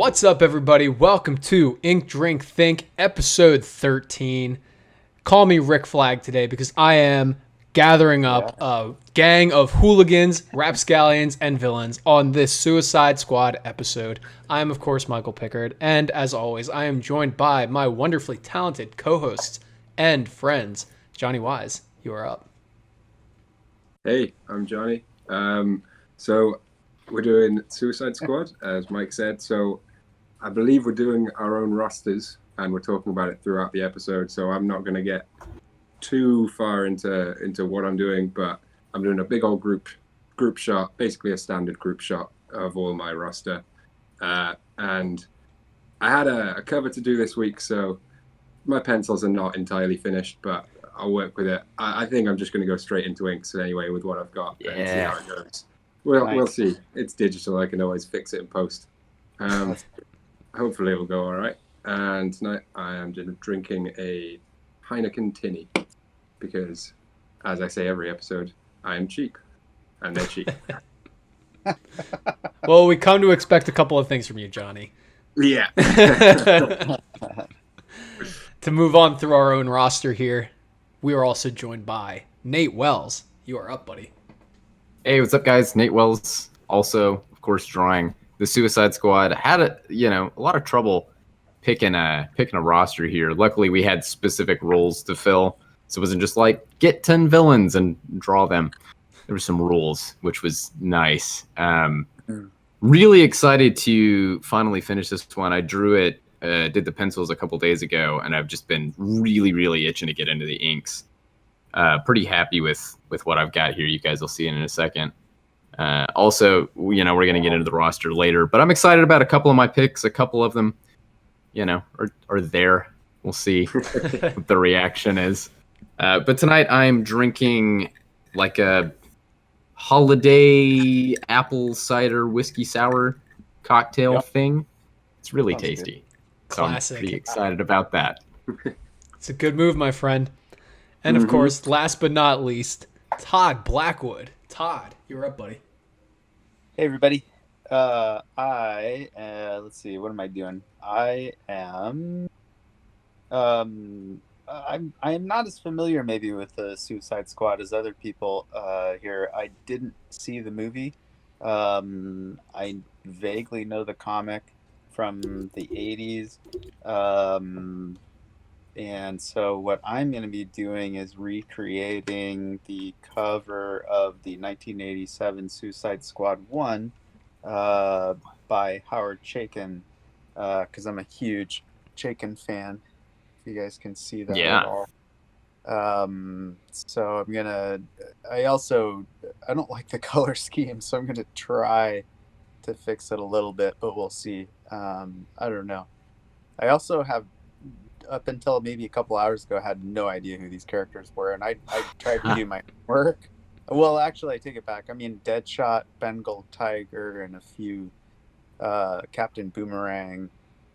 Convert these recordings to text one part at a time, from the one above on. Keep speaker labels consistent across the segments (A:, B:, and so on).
A: What's up, everybody? Welcome to Ink Drink Think, episode 13. Call me Rick Flag today because I am gathering up a gang of hooligans, rapscallions, and villains on this Suicide Squad episode. I am, of course, Michael Pickard, and as always, I am joined by my wonderfully talented co-hosts and friends. Johnny Wise, you are up.
B: Hey, I'm Johnny. So we're doing Suicide Squad, as Mike said. So I believe we're doing our own rosters, and we're talking about it throughout the episode. So I'm not going to get too far into what I'm doing, but I'm doing a big old group shot, basically a standard group shot of all my roster. And I had a cover to do this week, so my pencils are not entirely finished, but I'll work with it. I think I'm just going to go straight into inks anyway with what I've got and see how it goes. We'll see. It's digital. I can always fix it in post. Hopefully it'll go all right. And tonight I am just drinking a Heineken tinny because, as I say every episode, I am cheap, and they're cheap.
A: Well, we come to expect a couple of things from you, Johnny.
B: Yeah.
A: To move on through our own roster here, we are also joined by Nate Wells. You are up, buddy.
C: Hey, what's up, guys? Nate Wells, also, of course, drawing the Suicide Squad. Had a lot of trouble picking a roster here. Luckily, we had specific roles to fill, so it wasn't just like get 10 villains and draw them. There were some rules, which was nice. Really excited to finally finish this one. I drew it, did the pencils a couple days ago, and I've just been really itching to get into the inks. Pretty happy with what I've got here. You guys will see it in a second. Also, we're going to get into the roster later, but I'm excited about a couple of my picks. A couple of them, are there. We'll see what the reaction is. But tonight I'm drinking like a holiday apple cider whiskey sour cocktail thing. It's really tasty.
A: Classic.
C: So I'm pretty excited about that.
A: It's a good move, my friend. And of course, last but not least, Todd Blackwood. Todd, you're up, buddy.
D: Hey, everybody. Let's see, what am I doing? I am not as familiar maybe with the Suicide Squad as other people here. I didn't see the movie. I vaguely know the comic from the 80s. And so what I'm going to be doing is recreating the cover of the 1987 Suicide Squad 1 by Howard Chaykin, because I'm a huge Chaykin fan. If you guys can see that at all. So I'm going to... I don't like the color scheme, so I'm going to try to fix it a little bit, but we'll see. I don't know. I also have... up until maybe a couple hours ago, I had no idea who these characters were, and I tried to do my work. Well, actually, I take it back. I mean, Deadshot, Bengal Tiger, and a few Captain Boomerang,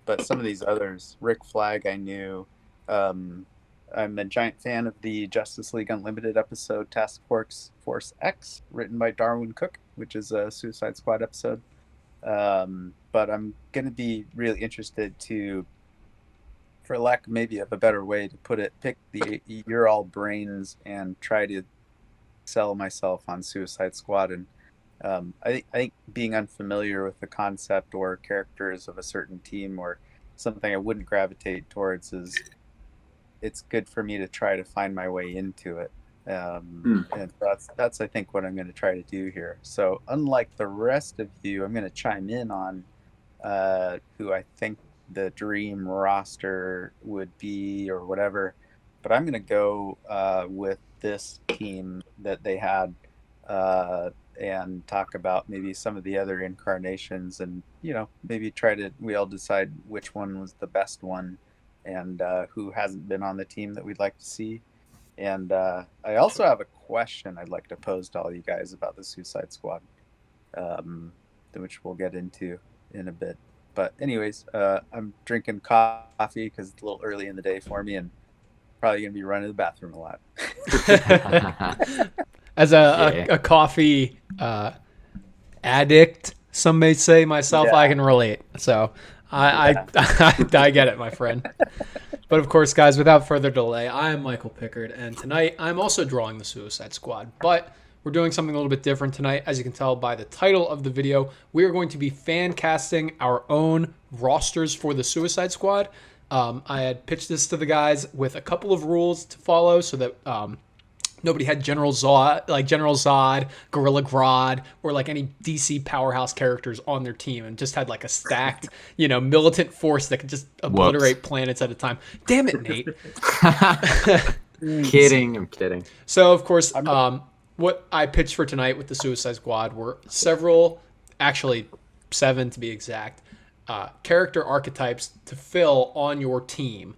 D: but some of these others, Rick Flag, I knew. I'm a giant fan of the Justice League Unlimited episode Task Force X, written by Darwin Cook, which is a Suicide Squad episode. But I'm going to be really interested to, for lack maybe of a better way to put it, pick the You're All Brains and try to sell myself on Suicide Squad. And I think being unfamiliar with the concept or characters of a certain team or something I wouldn't gravitate towards, it's good for me to try to find my way into it. And that's I think what I'm going to try to do here. So unlike the rest of you, I'm going to chime in on who I think the dream roster would be or whatever, but I'm going to go with this team that they had and talk about maybe some of the other incarnations and, maybe we all decide which one was the best one and who hasn't been on the team that we'd like to see. And I also have a question I'd like to pose to all you guys about the Suicide Squad, which we'll get into in a bit. But anyways, I'm drinking coffee because it's a little early in the day for me and probably going to be running to the bathroom a lot.
A: As a coffee addict, some may say, myself, I can relate. So I get it, my friend. But of course, guys, without further delay, I am Michael Pickard, and tonight I'm also drawing the Suicide Squad. But we're doing something a little bit different tonight. As you can tell by the title of the video, we are going to be fan casting our own rosters for the Suicide Squad. I had pitched this to the guys with a couple of rules to follow so that nobody had General Zod, Gorilla Grodd, or like any DC powerhouse characters on their team, and just had like a stacked, militant force that could just obliterate planets at a time. Damn it, Nate.
C: Kidding, I'm kidding.
A: So, of course, what I pitched for tonight with the Suicide Squad were several, actually 7 to be exact, character archetypes to fill on your team,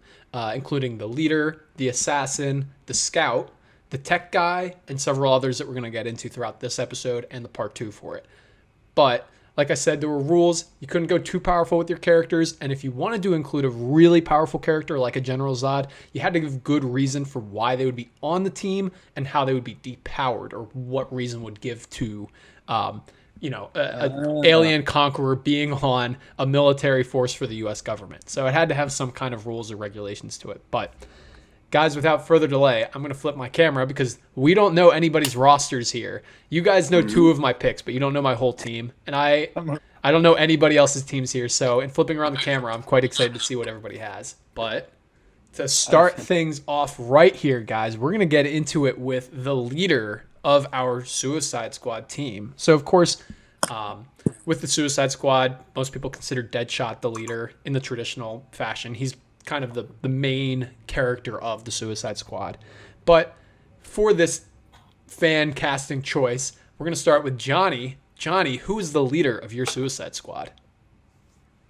A: including the leader, the assassin, the scout, the tech guy, and several others that we're going to get into throughout this episode and the part 2 for it. But like I said, there were rules. You couldn't go too powerful with your characters, and if you wanted to include a really powerful character like a General Zod, you had to give good reason for why they would be on the team and how they would be depowered, or what reason would give to an alien conqueror being on a military force for the U.S. government. So it had to have some kind of rules or regulations to it. But guys, without further delay, I'm going to flip my camera because we don't know anybody's rosters here. You guys know 2 of my picks, but you don't know my whole team. And I don't know anybody else's teams here. So in flipping around the camera, I'm quite excited to see what everybody has. But to start things off right here, guys, we're going to get into it with the leader of our Suicide Squad team. So, of course, with the Suicide Squad, most people consider Deadshot the leader in the traditional fashion. He's kind of the main character of the Suicide Squad. But for this fan casting choice, we're going to start with Johnny. Johnny, who is the leader of your Suicide Squad?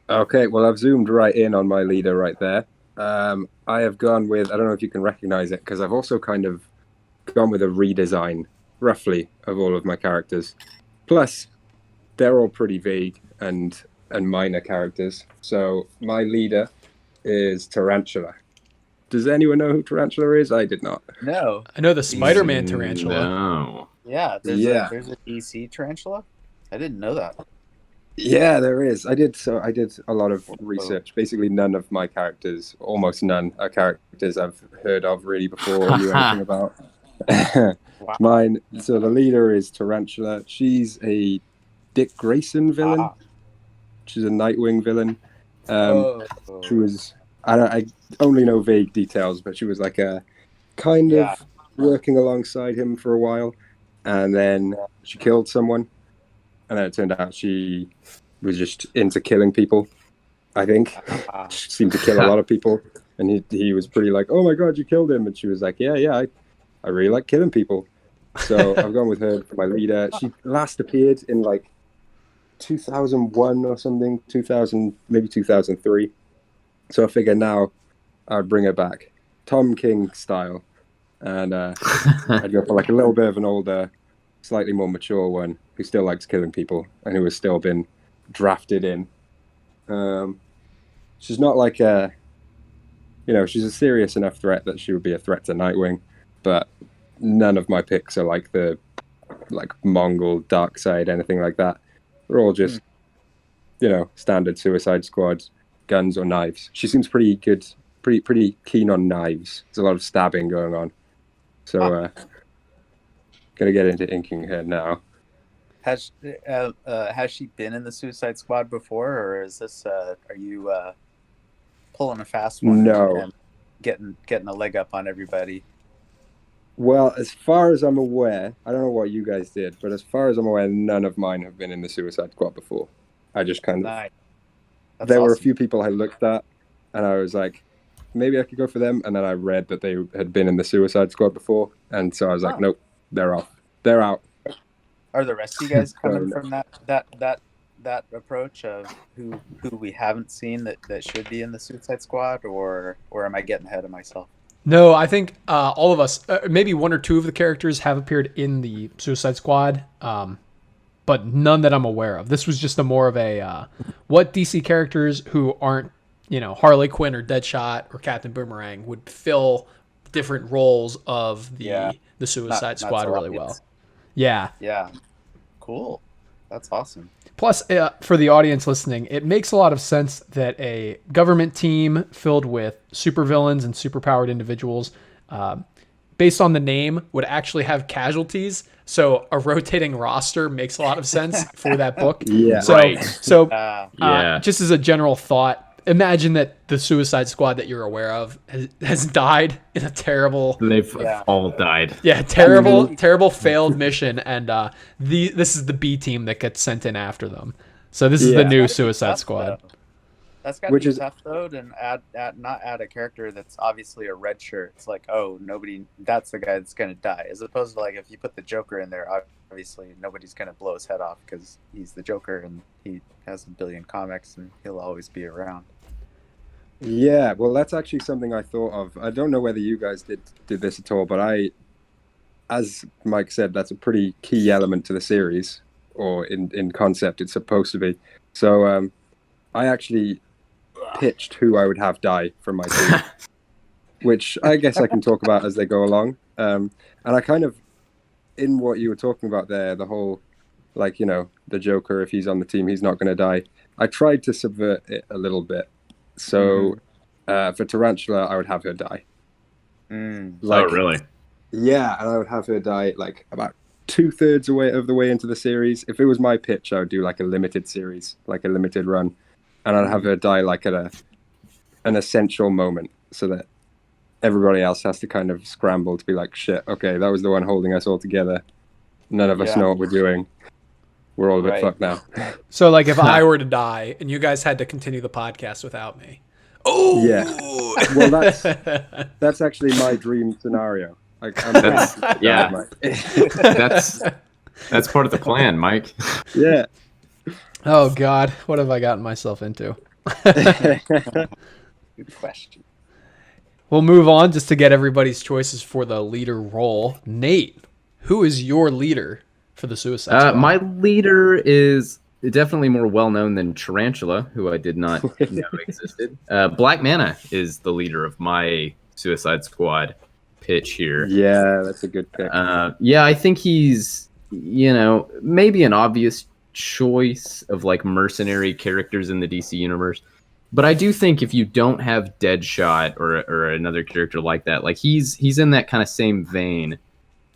B: Okay, well, I've zoomed right in on my leader right there. I have gone with, I don't know if you can recognize it, because I've also kind of gone with a redesign, roughly, of all of my characters. Plus, they're all pretty vague and minor characters. So my leader is Tarantula. Does anyone know who Tarantula is? I did not.
D: No.
A: I know the Spider-Man Tarantula.
C: No.
D: Yeah, there's a DC Tarantula? I didn't know that.
B: Yeah, there is. I did a lot of research. Basically, none of my characters, almost none, are characters I've heard of really before or knew anything about.
D: Wow.
B: Mine. So the leader is Tarantula. She's a Dick Grayson villain. She's a Nightwing villain. She was. I only know vague details, but she was like a kind of working alongside him for a while, and then she killed someone, and then it turned out she was just into killing people. I think she seemed to kill a lot of people, and he was pretty like, "Oh my god, you killed him!" And she was like, "Yeah, I really like killing people." So I've gone with her for my leader. She last appeared in like 2001 or something, 2000, maybe 2003. So I figure now I'd bring her back, Tom King style, and I'd go for like a little bit of an older, slightly more mature one who still likes killing people and who has still been drafted in. She's not like she's a serious enough threat that she would be a threat to Nightwing, but none of my picks are like the Mongol, Darkseid, anything like that. They're all just, standard Suicide Squad, guns or knives. She seems pretty good, pretty keen on knives. There's a lot of stabbing going on. So, gonna get into inking her now.
D: Has she been in the Suicide Squad before, or is this are you pulling a fast one?
B: No.
D: And getting a leg up on everybody?
B: Well, as far as I'm aware, I don't know what you guys did, but as far as I'm aware, none of mine have been in the Suicide Squad before. I just kind of...
D: Nice.
B: There were a few people I looked at, and I was like, maybe I could go for them. And then I read that they had been in the Suicide Squad before, and so I was like, nope, they're off. They're out.
D: Are the rest of you guys coming from that approach of who we haven't seen that should be in the Suicide Squad, or am I getting ahead of myself?
A: No, I think all of us, maybe 1 or 2 of the characters have appeared in the Suicide Squad, but none that I'm aware of. This was just more of a what DC characters who aren't, Harley Quinn or Deadshot or Captain Boomerang would fill different roles of the Suicide Squad
D: so
A: really
D: obvious.
A: well. Yeah.
D: Yeah. Cool. That's awesome.
A: Plus, for the audience listening, it makes a lot of sense that a government team filled with supervillains and superpowered individuals, based on the name, would actually have casualties. So a rotating roster makes a lot of sense for that book.
B: Yeah.
A: So,
C: Right.
A: so
C: Yeah.
A: just as a general thought, imagine that the Suicide Squad that you're aware of has died in a terrible,
C: They've all died.
A: terrible failed mission, and this is the B team that gets sent in after them. So this is the new Suicide Squad.
D: That's got to be tough though, and not add a character that's obviously a red shirt. It's like, oh, that's the guy that's gonna die, as opposed to like if you put the Joker in there, obviously nobody's gonna blow his head off because he's the Joker and he has a billion comics and he'll always be around.
B: Yeah, well, that's actually something I thought of. I don't know whether you guys did this at all, but as Mike said, that's a pretty key element to the series, or in concept, it's supposed to be. So I actually pitched who I would have die from my team, which I guess I can talk about as they go along. And I kind of, in what you were talking about there, the whole, like, the Joker, if he's on the team, he's not going to die. I tried to subvert it a little bit. So for Tarantula, I would have her die.
C: Oh, really?
B: Yeah, and I would have her die like about 2/3 of the way into the series. If it was my pitch, I would do like a limited series, like a limited run, and I'd have her die like at an essential moment, so that everybody else has to kind of scramble to be like, shit, okay, that was the one holding us all together. None of us know what we're doing. We're all a bit fucked now.
A: So, like, if I were to die and you guys had to continue the podcast without me. Oh,
B: yeah. Well, that's actually my dream scenario. Like,
C: that's part of the plan, Mike.
B: Yeah.
A: Oh God, what have I gotten myself into?
D: Good question.
A: We'll move on just to get everybody's choices for the leader role. Nate, who is your leader for the Suicide Squad?
C: My leader is definitely more well-known than Tarantula, who I did not know existed. Black Manta is the leader of my Suicide Squad pitch here.
B: Yeah, that's a good pick.
C: Yeah, I think he's, maybe an obvious choice of like mercenary characters in the DC universe. But I do think if you don't have Deadshot or another character like that, like he's in that kind of same vein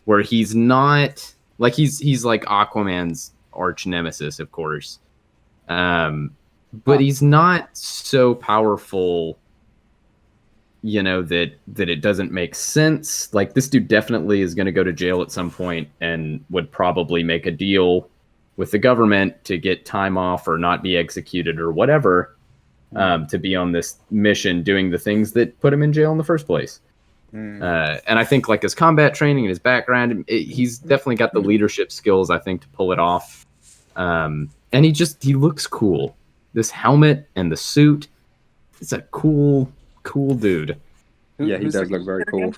C: where he's not like he's like Aquaman's arch nemesis, of course. But he's not so powerful, that it doesn't make sense. Like this dude definitely is going to go to jail at some point and would probably make a deal with the government to get time off or not be executed or whatever. To be on this mission doing the things that put him in jail in the first place. And I think like his combat training and his background, he's definitely got the leadership skills, I think, to pull it off. And he looks cool. This helmet and the suit, it's a cool dude.
B: Yeah, he does look very cool.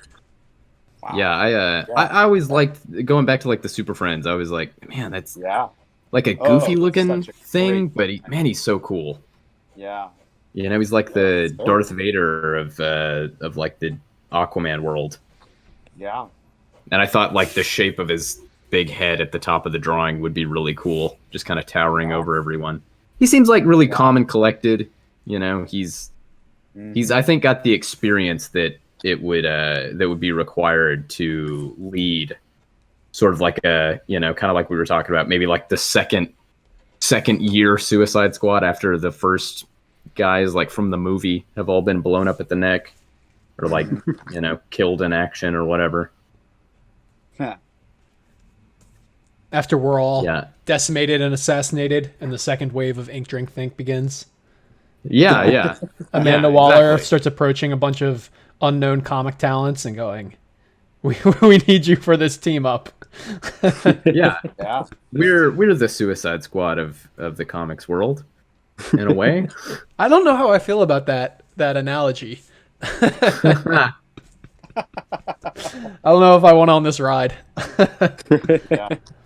C: Wow. Yeah, I always liked going back to like the Super Friends. I was like, man, that's like a goofy looking thing, but he's so cool.
D: Yeah.
C: He's like the Darth Vader of like the Aquaman world.
D: Yeah.
C: And I thought like the shape of his big head at the top of the drawing would be really cool, just kind of towering over everyone. He seems like really calm and collected. He's I think got the experience that would be required to lead sort of like a, kind of like we were talking about, maybe like the second year Suicide Squad after the first guys like from the movie have all been blown up at the neck or like, killed in action or whatever.
A: After we're all decimated and assassinated and the second wave of Ink Drink Think begins.
C: Yeah.
A: Amanda Waller starts approaching a bunch of unknown comic talents and going, we need you for this team up.
C: Yeah. We're the Suicide Squad of the comics world, in a way.
A: I don't know how I feel about that analogy. I don't know if I want on this ride.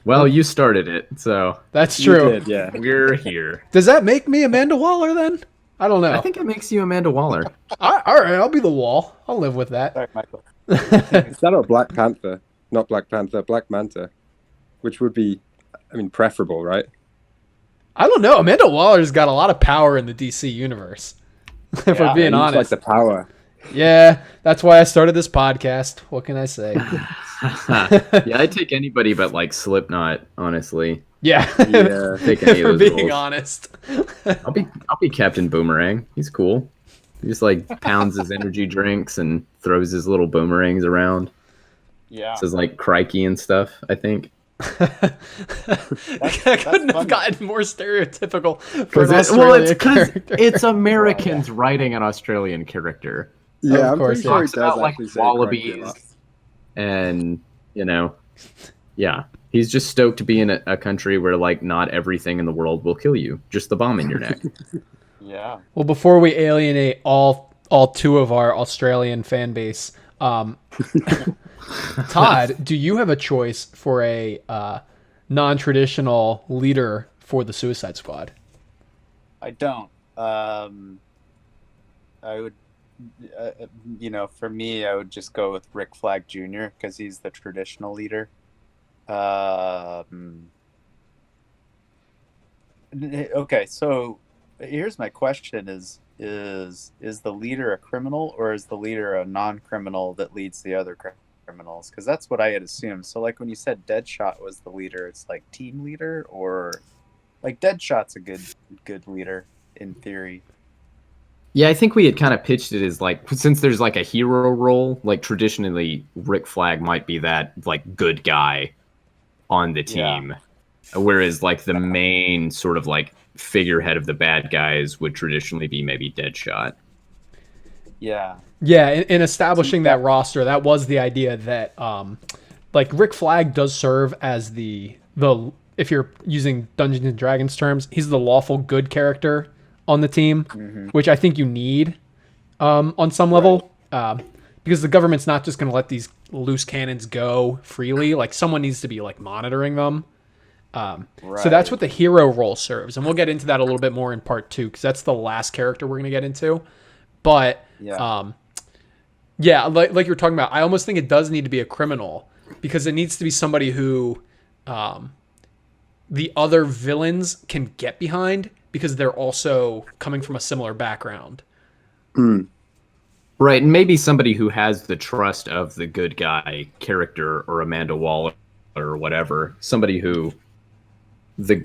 C: Well, you started it, so
A: that's true.
B: You did, yeah.
C: We're here.
A: Does that make me Amanda Waller then? I don't know.
C: I think it makes you Amanda Waller.
A: All right, I'll be the Wall. I'll live with that.
D: Sorry, Michael.
B: Is that or Black Panther? Not Black Panther, Black Manta, which would be, preferable, right?
A: I don't know. Amanda Waller's got a lot of power in the DC universe. If we're
D: Yeah,
A: being
B: He looks like
A: honest.
B: the power.
A: Yeah, that's why I started this podcast. What can I say?
C: Yeah, I'd take anybody but like Slipknot, honestly.
A: Yeah.
B: Yeah.
C: Take any
A: If
C: of
A: we're
C: those
A: being
C: roles.
A: honest.
C: I'll be Captain Boomerang. He's cool. He just like pounds his energy drinks and throws his little boomerangs around.
D: Yeah.
C: Says like crikey and stuff, I think.
A: I couldn't have
D: funny.
A: gotten more stereotypical for an
C: Because
A: Australian character.
C: it's Americans writing an Australian character.
B: Yeah,
A: Of
B: I'm
A: course,
B: pretty sure he
C: Talks
B: does
C: about like
B: actually say crikey a
C: wallabies
B: lot.
C: and yeah. He's just stoked to be in a country where like not everything in the world will kill you, just the bomb in your neck.
D: Yeah.
A: Well, before we alienate all two of our Australian fan base, Todd, do you have a choice for a non-traditional leader for the Suicide Squad?
D: I don't. I would, for me, I would just go with Rick Flag Jr. because he's the traditional leader. Okay, so here's my question: is the leader a criminal, or is the leader a non-criminal that leads the other criminals? Because that's what I had assumed. So, like when you said Deadshot was the leader, it's like team leader, or like Deadshot's a good leader in theory.
C: Yeah, I think we had kind of pitched it as like, since there's like a hero role, like traditionally Rick Flag might be that like good guy on the team. Whereas like the main sort of like figurehead of the bad guys would traditionally be maybe Deadshot.
D: Yeah.
A: Yeah, in establishing that roster, that was the idea that like Rick Flag does serve as the if you're using Dungeons and Dragons terms, he's the lawful good character on the team, which I think you need on some level, because the government's not just going to let these loose cannons go freely. Like someone needs to be like monitoring them. So that's what the hero role serves, and we'll get into that a little bit more in part 2 because that's the last character we're going to get into. But like you're talking about, I almost think it does need to be a criminal because it needs to be somebody who the other villains can get behind because they're also coming from a similar background.
C: Right, and maybe somebody who has the trust of the good guy character or Amanda Waller or whatever. Somebody who the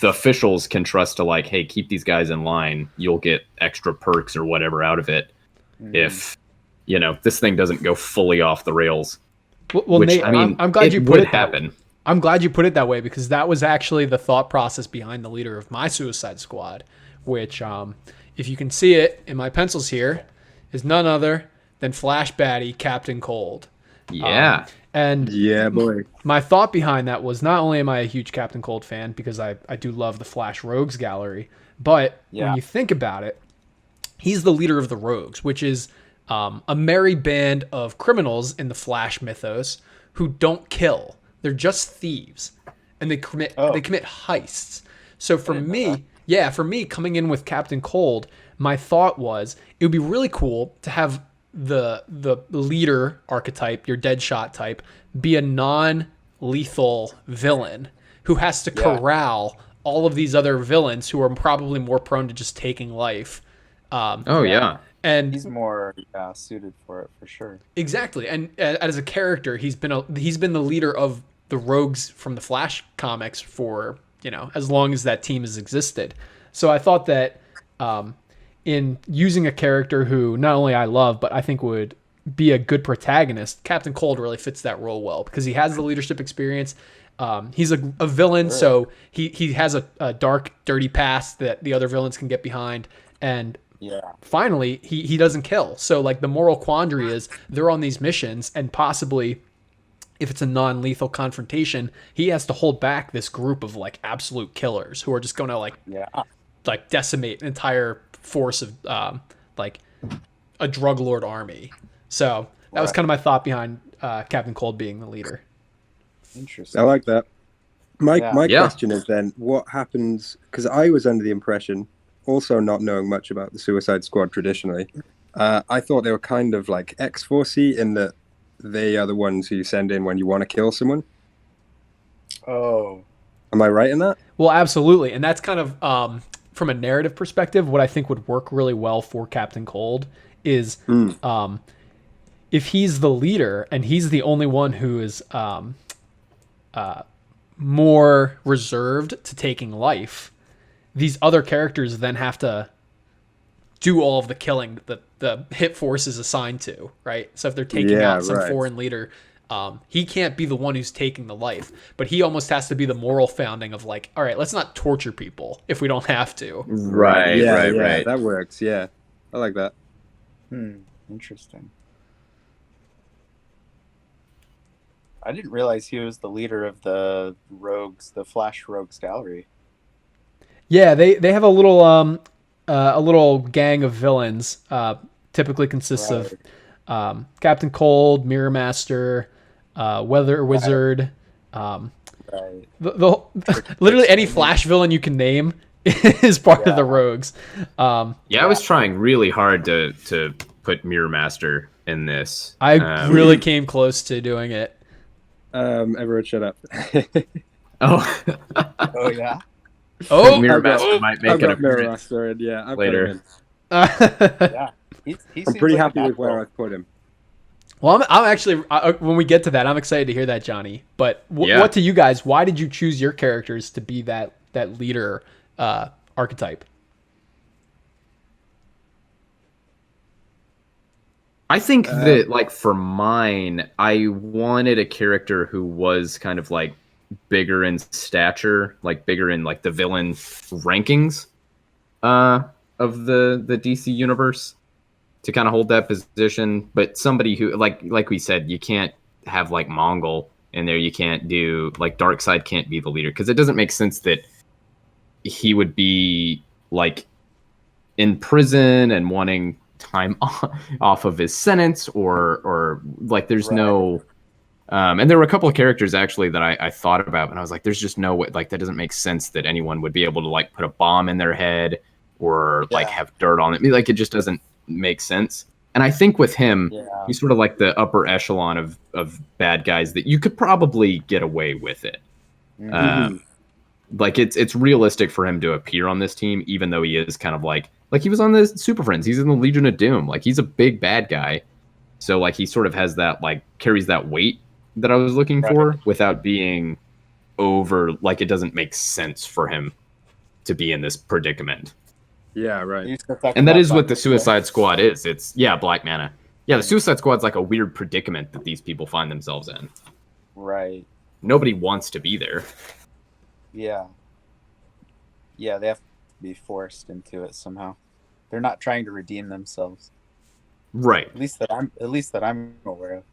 C: officials can trust to like, hey, keep these guys in line. You'll get extra perks or whatever out of it if this thing doesn't go fully off the rails.
A: Well,
C: which,
A: Nate,
C: I mean,
A: I'm glad
C: it
A: you put
C: would
A: it
C: happen.
A: that way. I'm glad you put it that way because that was actually the thought process behind the leader of my Suicide Squad, which, if you can see it in my pencils here, is none other than Flash Baddie Captain Cold.
C: Yeah.
A: And
B: Yeah, boy.
A: my thought behind that was not only am I a huge Captain Cold fan because I do love the Flash Rogues gallery, but when you think about it, he's the leader of the Rogues, which is a merry band of criminals in the Flash mythos who don't kill. They're just thieves, and they commit heists. So for me, coming in with Captain Cold, my thought was it would be really cool to have the leader archetype, your Deadshot type, be a non-lethal villain who has to corral all of these other villains who are probably more prone to just taking life. And
D: he's more suited for it for sure.
A: Exactly, and as a character, he's been the leader of the Rogues from the Flash comics for as long as that team has existed. So I thought that in using a character who not only I love but I think would be a good protagonist, Captain Cold really fits that role well because he has the leadership experience. He's a villain, so he has a dark, dirty past that the other villains can get behind, and finally he doesn't kill. So like the moral quandary is they're on these missions, and possibly if it's a non-lethal confrontation, he has to hold back this group of like absolute killers who are just going to like decimate an entire force of like a drug lord army. So that was kind of my thought behind Captain Cold being the leader.
D: Interesting.
B: I like that. My question is then, what happens? Because I was under the impression, also not knowing much about the Suicide Squad traditionally, I thought they were kind of like X-Force-y in that they are the ones who you send in when you want to kill someone.
D: Oh,
B: Am I right in that?
A: Well, absolutely, and that's kind of from a narrative perspective, what I think would work really well for Captain Cold is
B: Mm.
A: if he's the leader and he's the only one who is more reserved to taking life, these other characters then have to do all of the killing that the hit force is assigned to, right? So if they're taking
B: Yeah,
A: out some
B: right.
A: foreign leader, he can't be the one who's taking the life, but he almost has to be the moral founding of like, all right, let's not torture people if we don't have to.
C: Right,
B: Yeah,
C: right,
B: yeah,
C: right.
B: that works. Yeah, I like that.
D: Interesting. I didn't realize he was the leader of the rogues, the Flash Rogues Gallery.
A: Yeah, they have a little gang of villains. Typically consists of Captain Cold, Mirror Master, Weather Wizard.
D: Right.
A: Literally any Flash villain you can name is part of the Rogues.
C: Yeah, I was trying really hard to put Mirror Master in this.
A: I really came close to doing it.
B: Everyone shut up.
C: Oh,
D: Oh yeah.
A: Oh,
C: Mirror
B: I've got-
C: Master might make
B: I've
C: an
B: got Mirror
C: appearance
B: Master, and yeah, I've
C: later.
B: got him in.
D: Yeah. He
B: I'm
D: seems
B: pretty
D: like a
B: happy with where
D: natural.
B: I've put him.
A: well, I'm actually when we get to that, I'm excited to hear that, Johnny. But
C: Yeah.
A: what to you guys? Why did you choose your characters to be that leader archetype?
C: I think that, like, for mine, I wanted a character who was kind of like bigger in stature, like bigger in like the villain rankings of the DC universe to kind of hold that position. But somebody who, like we said, you can't have like Mongol in there. You can't do like Darkseid can't be the leader because it doesn't make sense that he would be like in prison and wanting time off of his sentence or like there's no and there were a couple of characters actually that I thought about and I was like there's just no way, like that doesn't make sense that anyone would be able to like put a bomb in their head or like have dirt on it. I mean, like it just doesn't make sense. And I think with him he's sort of like the upper echelon of bad guys that you could probably get away with it. Like it's realistic for him to appear on this team, even though he is kind of like he was on the Super Friends. He's in the Legion of Doom. Like he's a big bad guy. So like he sort of has that like carries that weight that I was looking for without being over like it doesn't make sense for him to be in this predicament.
B: Yeah, right.
C: And that is what the Suicide Squad is. It's Black Mana. Yeah, the Suicide Squad's like a weird predicament that these people find themselves in.
D: Right.
C: Nobody wants to be there.
D: Yeah. Yeah, they have to be forced into it somehow. They're not trying to redeem themselves.
C: Right.
D: At least that I'm aware of.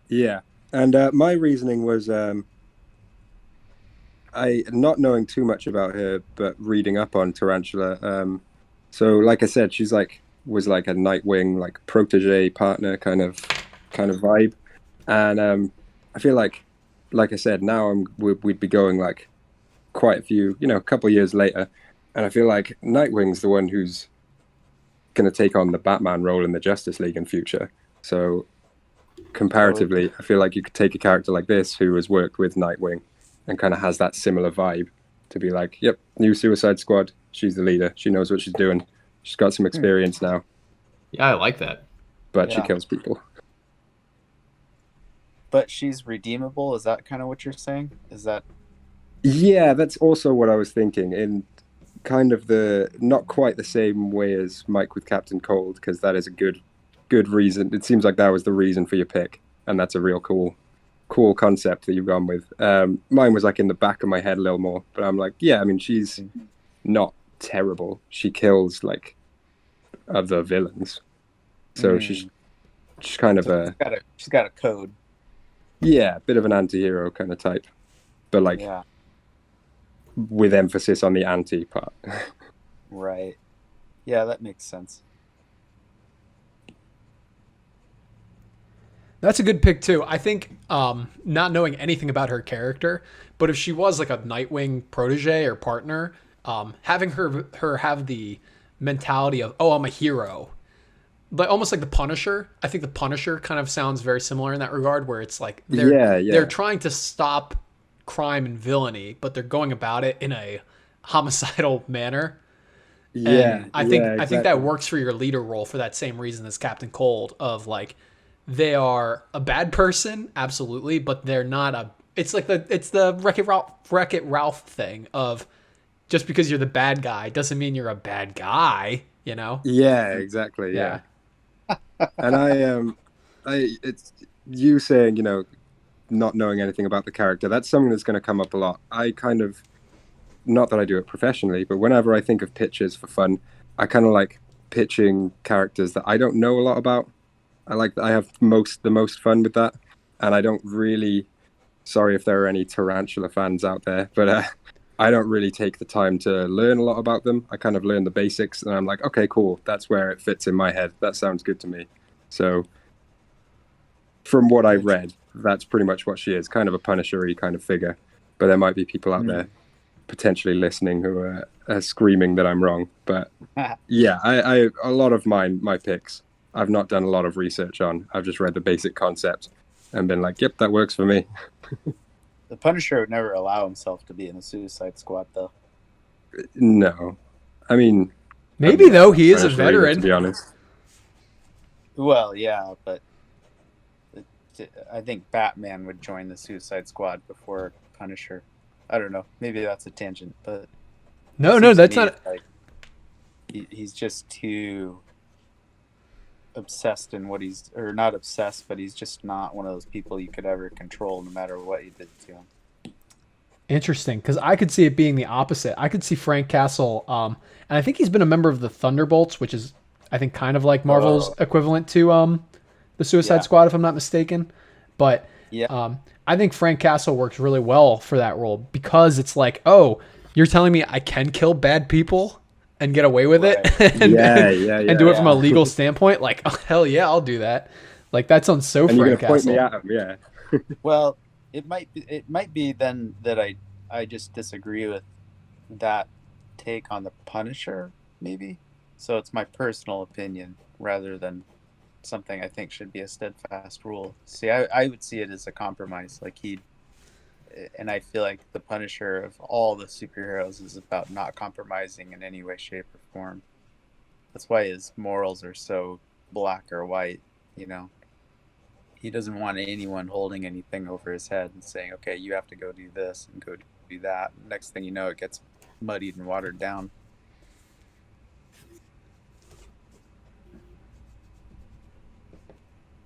B: Yeah, and my reasoning was I not knowing too much about her, but reading up on Tarantula. So, like I said, she's was like a Nightwing, like protege partner kind of vibe, and I feel like I said, now we'd be going like quite a few, a couple of years later, and I feel like Nightwing's the one who's going to take on the Batman role in the Justice League in future. So comparatively, I feel like you could take a character like this who has worked with Nightwing and kind of has that similar vibe to be like, yep, new Suicide Squad. She's the leader. She knows what she's doing. She's got some experience now.
C: Yeah, I like that.
B: But she kills people.
D: But she's redeemable. Is that kind of what you're saying? Is that?
B: Yeah, that's also what I was thinking. In kind of the not quite the same way as Mike with Captain Cold, because that is a good reason. It seems like that was the reason for your pick, and that's a real cool concept that you've gone with. Mine was like in the back of my head a little more, but I'm like, yeah, I mean, she's not terrible. She kills like other villains, so she's kind of
D: she's got a code.
B: Yeah, a bit of an anti-hero kind of type, but like with emphasis on the anti part.
D: Right. Yeah, that makes sense.
A: That's a good pick too. I think not knowing anything about her character, but if she was like a Nightwing protege or partner, having her have the mentality of, oh, I'm a hero, like almost like the Punisher. I think the Punisher kind of sounds very similar in that regard, where it's like they're trying to stop crime and villainy, but they're going about it in a homicidal manner.
B: Yeah,
A: And
B: yeah,
A: I think that
B: exactly.
A: works for your leader role for that same reason as Captain Cold, of like they are a bad person, absolutely, but they're not a. It's the Wreck It Ralph thing of just because you're the bad guy doesn't mean you're a bad guy. You know?
B: Yeah, exactly.
A: Yeah.
B: Yeah, and it's you saying, not knowing anything about the character. That's something that's going to come up a lot. I kind of, not that I do it professionally, but whenever I think of pitches for fun, I kind of like pitching characters that I don't know a lot about. I have the most fun with that, and I don't really. Sorry if there are any Tarantula fans out there, but I don't really take the time to learn a lot about them. I kind of learn the basics, and I'm like, okay, cool. That's where it fits in my head. That sounds good to me. So, from what I read, that's pretty much what she is, kind of a Punisher-y kind of figure. But there might be people out there potentially listening who are screaming that I'm wrong. But yeah, I a lot of my picks, I've not done a lot of research on. I've just read the basic concept and been like, yep, that works for me.
D: The Punisher would never allow himself to be in the Suicide Squad, though.
B: No, I mean,
A: Maybe though he is a
B: Punisher either,
A: veteran.
B: to be honest.
D: Well, yeah, but I think Batman would join the Suicide Squad before Punisher. I don't know. Maybe that's a tangent, but
A: No,
D: it
A: no,
D: seems to
A: that's
D: me
A: not.
D: like he's just too obsessed in what he's, or not obsessed, but he's just not one of those people you could ever control, no matter what you did to him.
A: Interesting, because I could see it being the opposite. I could see Frank Castle, and I think he's been a member of the Thunderbolts, which is, I think, kind of like Marvel's equivalent to the Suicide Squad, if I'm not mistaken. But
D: Yeah,
A: I think Frank Castle works really well for that role because it's like, oh, you're telling me I can kill bad people and get away with it,
D: Right.
A: and,
B: Yeah,
A: and
B: yeah,
A: and do it from a
D: yeah.
A: legal standpoint. Like, oh, hell yeah, I'll do that. Like that sounds so
B: And you're
A: Frank
B: gonna point me
A: Castle.
B: at him, yeah.
D: Well, it might be then that I just disagree with that take on the Punisher, maybe. So it's my personal opinion rather than something I think should be a steadfast rule. See, I would see it as a compromise. Like and I feel like the Punisher of all the superheroes is about not compromising in any way, shape, or form. That's why his morals are so black or white, you know. He doesn't want anyone holding anything over his head and saying, okay, you have to go do this and go do that. Next thing you know, it gets muddied and watered down.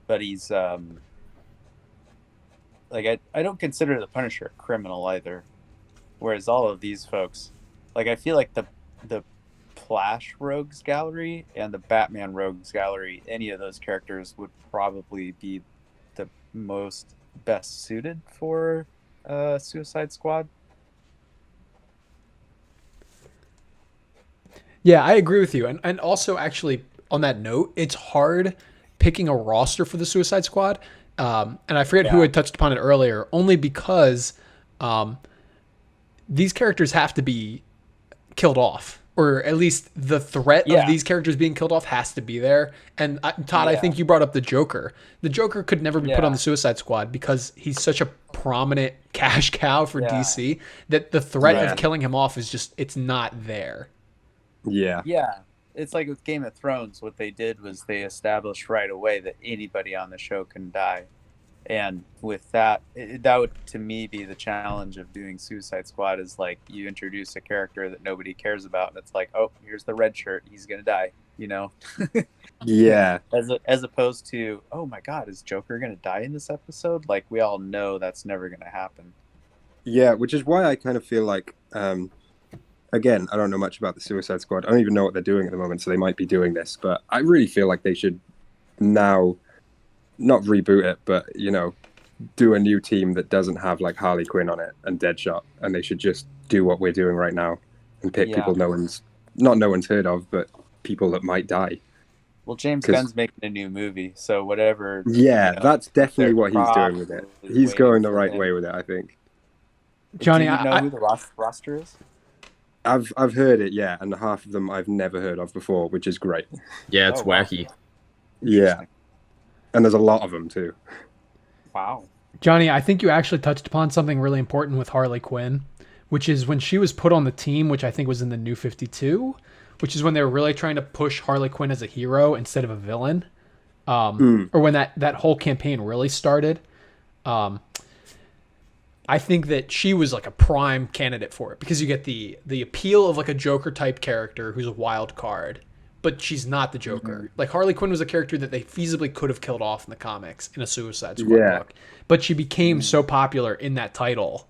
D: But he's like I don't consider the Punisher a criminal either. Whereas all of these folks, like I feel like the Flash Rogues Gallery and the Batman Rogues Gallery, any of those characters would probably be the most best suited for Suicide Squad.
A: Yeah, I agree with you. And also, actually, on that note, it's hard picking a roster for the Suicide Squad. And I forget who
D: Yeah.
A: had touched upon it earlier, only because um, these characters have to be killed off. Or at least the threat of
D: Yeah.
A: these characters being killed off has to be there. And Todd, I
D: Yeah.
A: think you brought up the Joker. The Joker could never be put on
D: Yeah.
A: the Suicide Squad because he's such a prominent cash cow for
D: Yeah.
A: DC that the threat
B: Yeah.
A: of killing him off is just, it's not there.
B: Yeah.
D: Yeah. It's like with Game of Thrones, what they did was they established right away that anybody on the show can die. And with that, that would to me be the challenge of doing Suicide Squad is like you introduce a character that nobody cares about, and it's like, oh, here's the red shirt, he's gonna die, you know,
B: Yeah.
D: as opposed to, oh my God, is Joker gonna die in this episode? Like we all know that's never gonna happen.
B: Yeah, which is why I kind of feel like, again, I don't know much about the Suicide Squad. I don't even know what they're doing at the moment, so they might be doing this. But I really feel like they should now not reboot it, but, do a new team that doesn't have like Harley Quinn on it and Deadshot. And they should just do what we're doing right now and pick
D: Yeah.
B: people no one's heard of, but people that might die.
D: Well, James
B: 'Cause-
D: Gunn's making a new movie, so whatever.
B: Yeah, that's definitely
D: they're
B: what he's doing with it.
D: probably
B: He's going
D: waiting
B: the
D: for
B: right
D: him.
B: way with it, I think.
A: Johnny,
D: do you know
A: I-
D: who the roster is?
B: I've heard it, yeah, and half of them I've never heard of before, which is great.
C: Yeah, it's
D: Oh, wow.
C: wacky.
B: Yeah, and there's a lot of them too.
D: Wow.
A: Johnny, I think you actually touched upon something really important with Harley Quinn, which is when she was put on the team, which I think was in the New 52, which is when they were really trying to push Harley Quinn as a hero instead of a villain, or when that whole campaign really started. Um, I think that she was like a prime candidate for it because you get the appeal of like a Joker type character who's a wild card, but she's not the Joker. Like Harley Quinn was a character that they feasibly could have killed off in the comics in a Suicide Squad book, but she became so popular in that title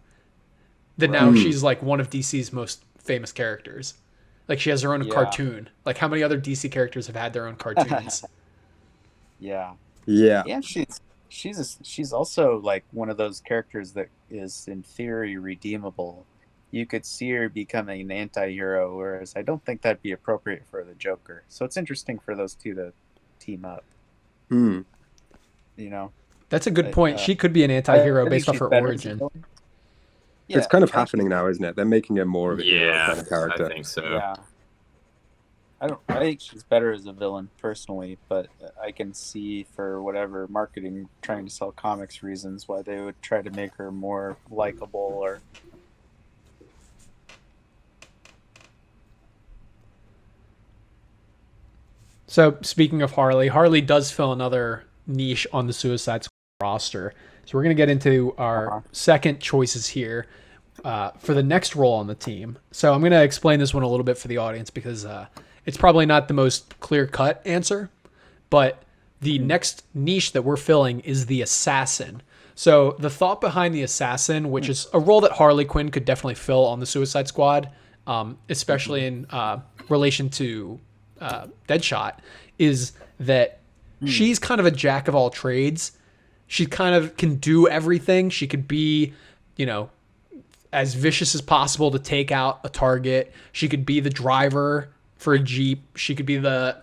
A: that now she's like one of DC's most famous characters. Like she has her own cartoon. Like how many other DC characters have had their own cartoons?
D: Yeah.
B: Yeah.
D: And she's also like one of those characters that is in theory redeemable. You could see her becoming an anti-hero, whereas I don't think that'd be appropriate for the Joker. So it's interesting for those two to team up.
B: Hmm.
D: You know,
A: That's a good point. She could be an anti-hero
D: I think
A: based off
D: she's
A: her
D: better as a
A: origin.
D: villain.
B: It's kind of
D: I think
B: happening now, isn't it? They're making her more of a hero kind of character.
C: I think so.
D: Yeah. I think she's better as a villain personally, but I can see for whatever marketing trying to sell comics reasons why they would try to make her more likable or
A: So speaking of Harley, Harley does fill another niche on the Suicide Squad roster. So we're going to get into our second choices here for the next role on the team. So I'm going to explain this one a little bit for the audience because it's probably not the most clear-cut answer, but the next niche that we're filling is the assassin. So the thought behind the assassin, which is a role that Harley Quinn could definitely fill on the Suicide Squad, especially in relation to Deadshot, is that she's kind of a jack of all trades. She kind of can do everything. She could be, as vicious as possible to take out a target. She could be the driver for a Jeep. She could be the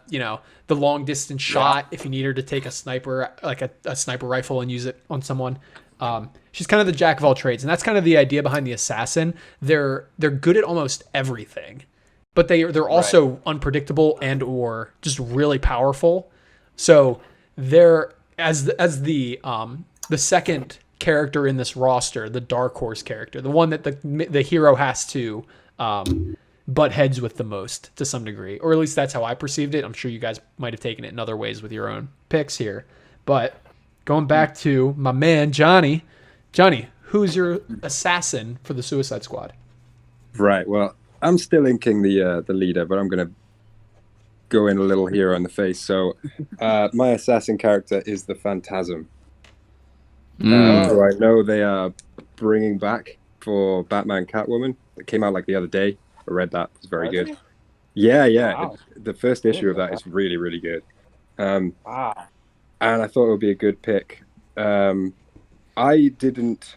A: long distance shot if you need her to take a sniper, like a sniper rifle and use it on someone. She's kind of the jack of all trades. And that's kind of the idea behind the assassin. They're good at almost everything, but they're also unpredictable and or just really powerful. So they're as the second character in this roster, the Dark Horse character, the one that the hero has to butt heads with the most to some degree, or at least that's how I perceived it. I'm sure you guys might have taken it in other ways with your own picks here, but going back to my man Johnny, who's your assassin for the Suicide Squad?
B: Right. Well, I'm still inking the leader, but I'm going to go in a little here on the face. So my assassin character is the Phantasm. Who I know they are bringing back for Batman Catwoman. It came out like the other day. I read that. It's very good. Yeah.
D: Wow.
B: The first issue of that is really, really good.
D: Wow.
B: And I thought it would be a good pick. I didn't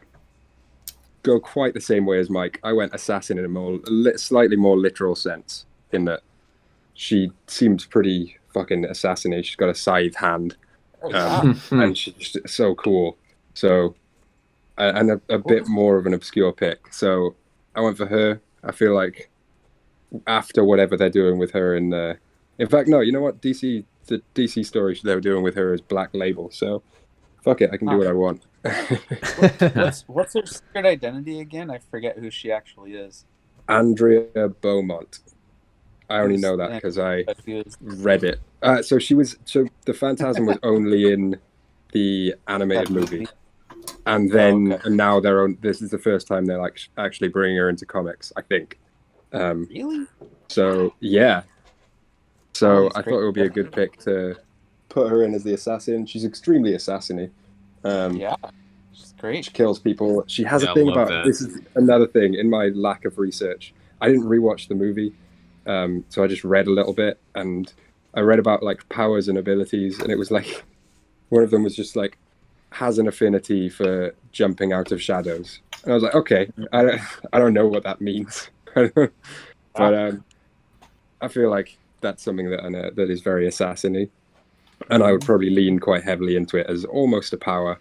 B: go quite the same way as Mike. I went assassin in a slightly more literal sense, in that she seems pretty fucking assassiny. She's got a scythe hand, and she's just so cool. So, and a bit more of an obscure pick. So I went for her. I feel like after whatever they're doing with her in fact, no, you know what? The DC story they were doing with her is Black Label. So fuck it, I can do what I want.
D: What's her secret identity again? I forget who she actually is.
B: Andrea Beaumont. I only know that because I read it. So the Phantasm was only in the animated movie, and then and now this is the first time they're like actually bringing her into comics, I think.
D: Really?
B: So yeah. So I thought it would be a good pick to put her in as the assassin. She's extremely assassiny.
D: Yeah, she's great.
B: She kills people. She has a thing about this is another thing in my lack of research. I didn't rewatch the movie, so I just read a little bit, and I read about like powers and abilities, and it was like one of them was just like has an affinity for jumping out of shadows, and I was like, okay, I don't know what that means, but I feel like that's something that is very assassiny, and I would probably lean quite heavily into it as almost a power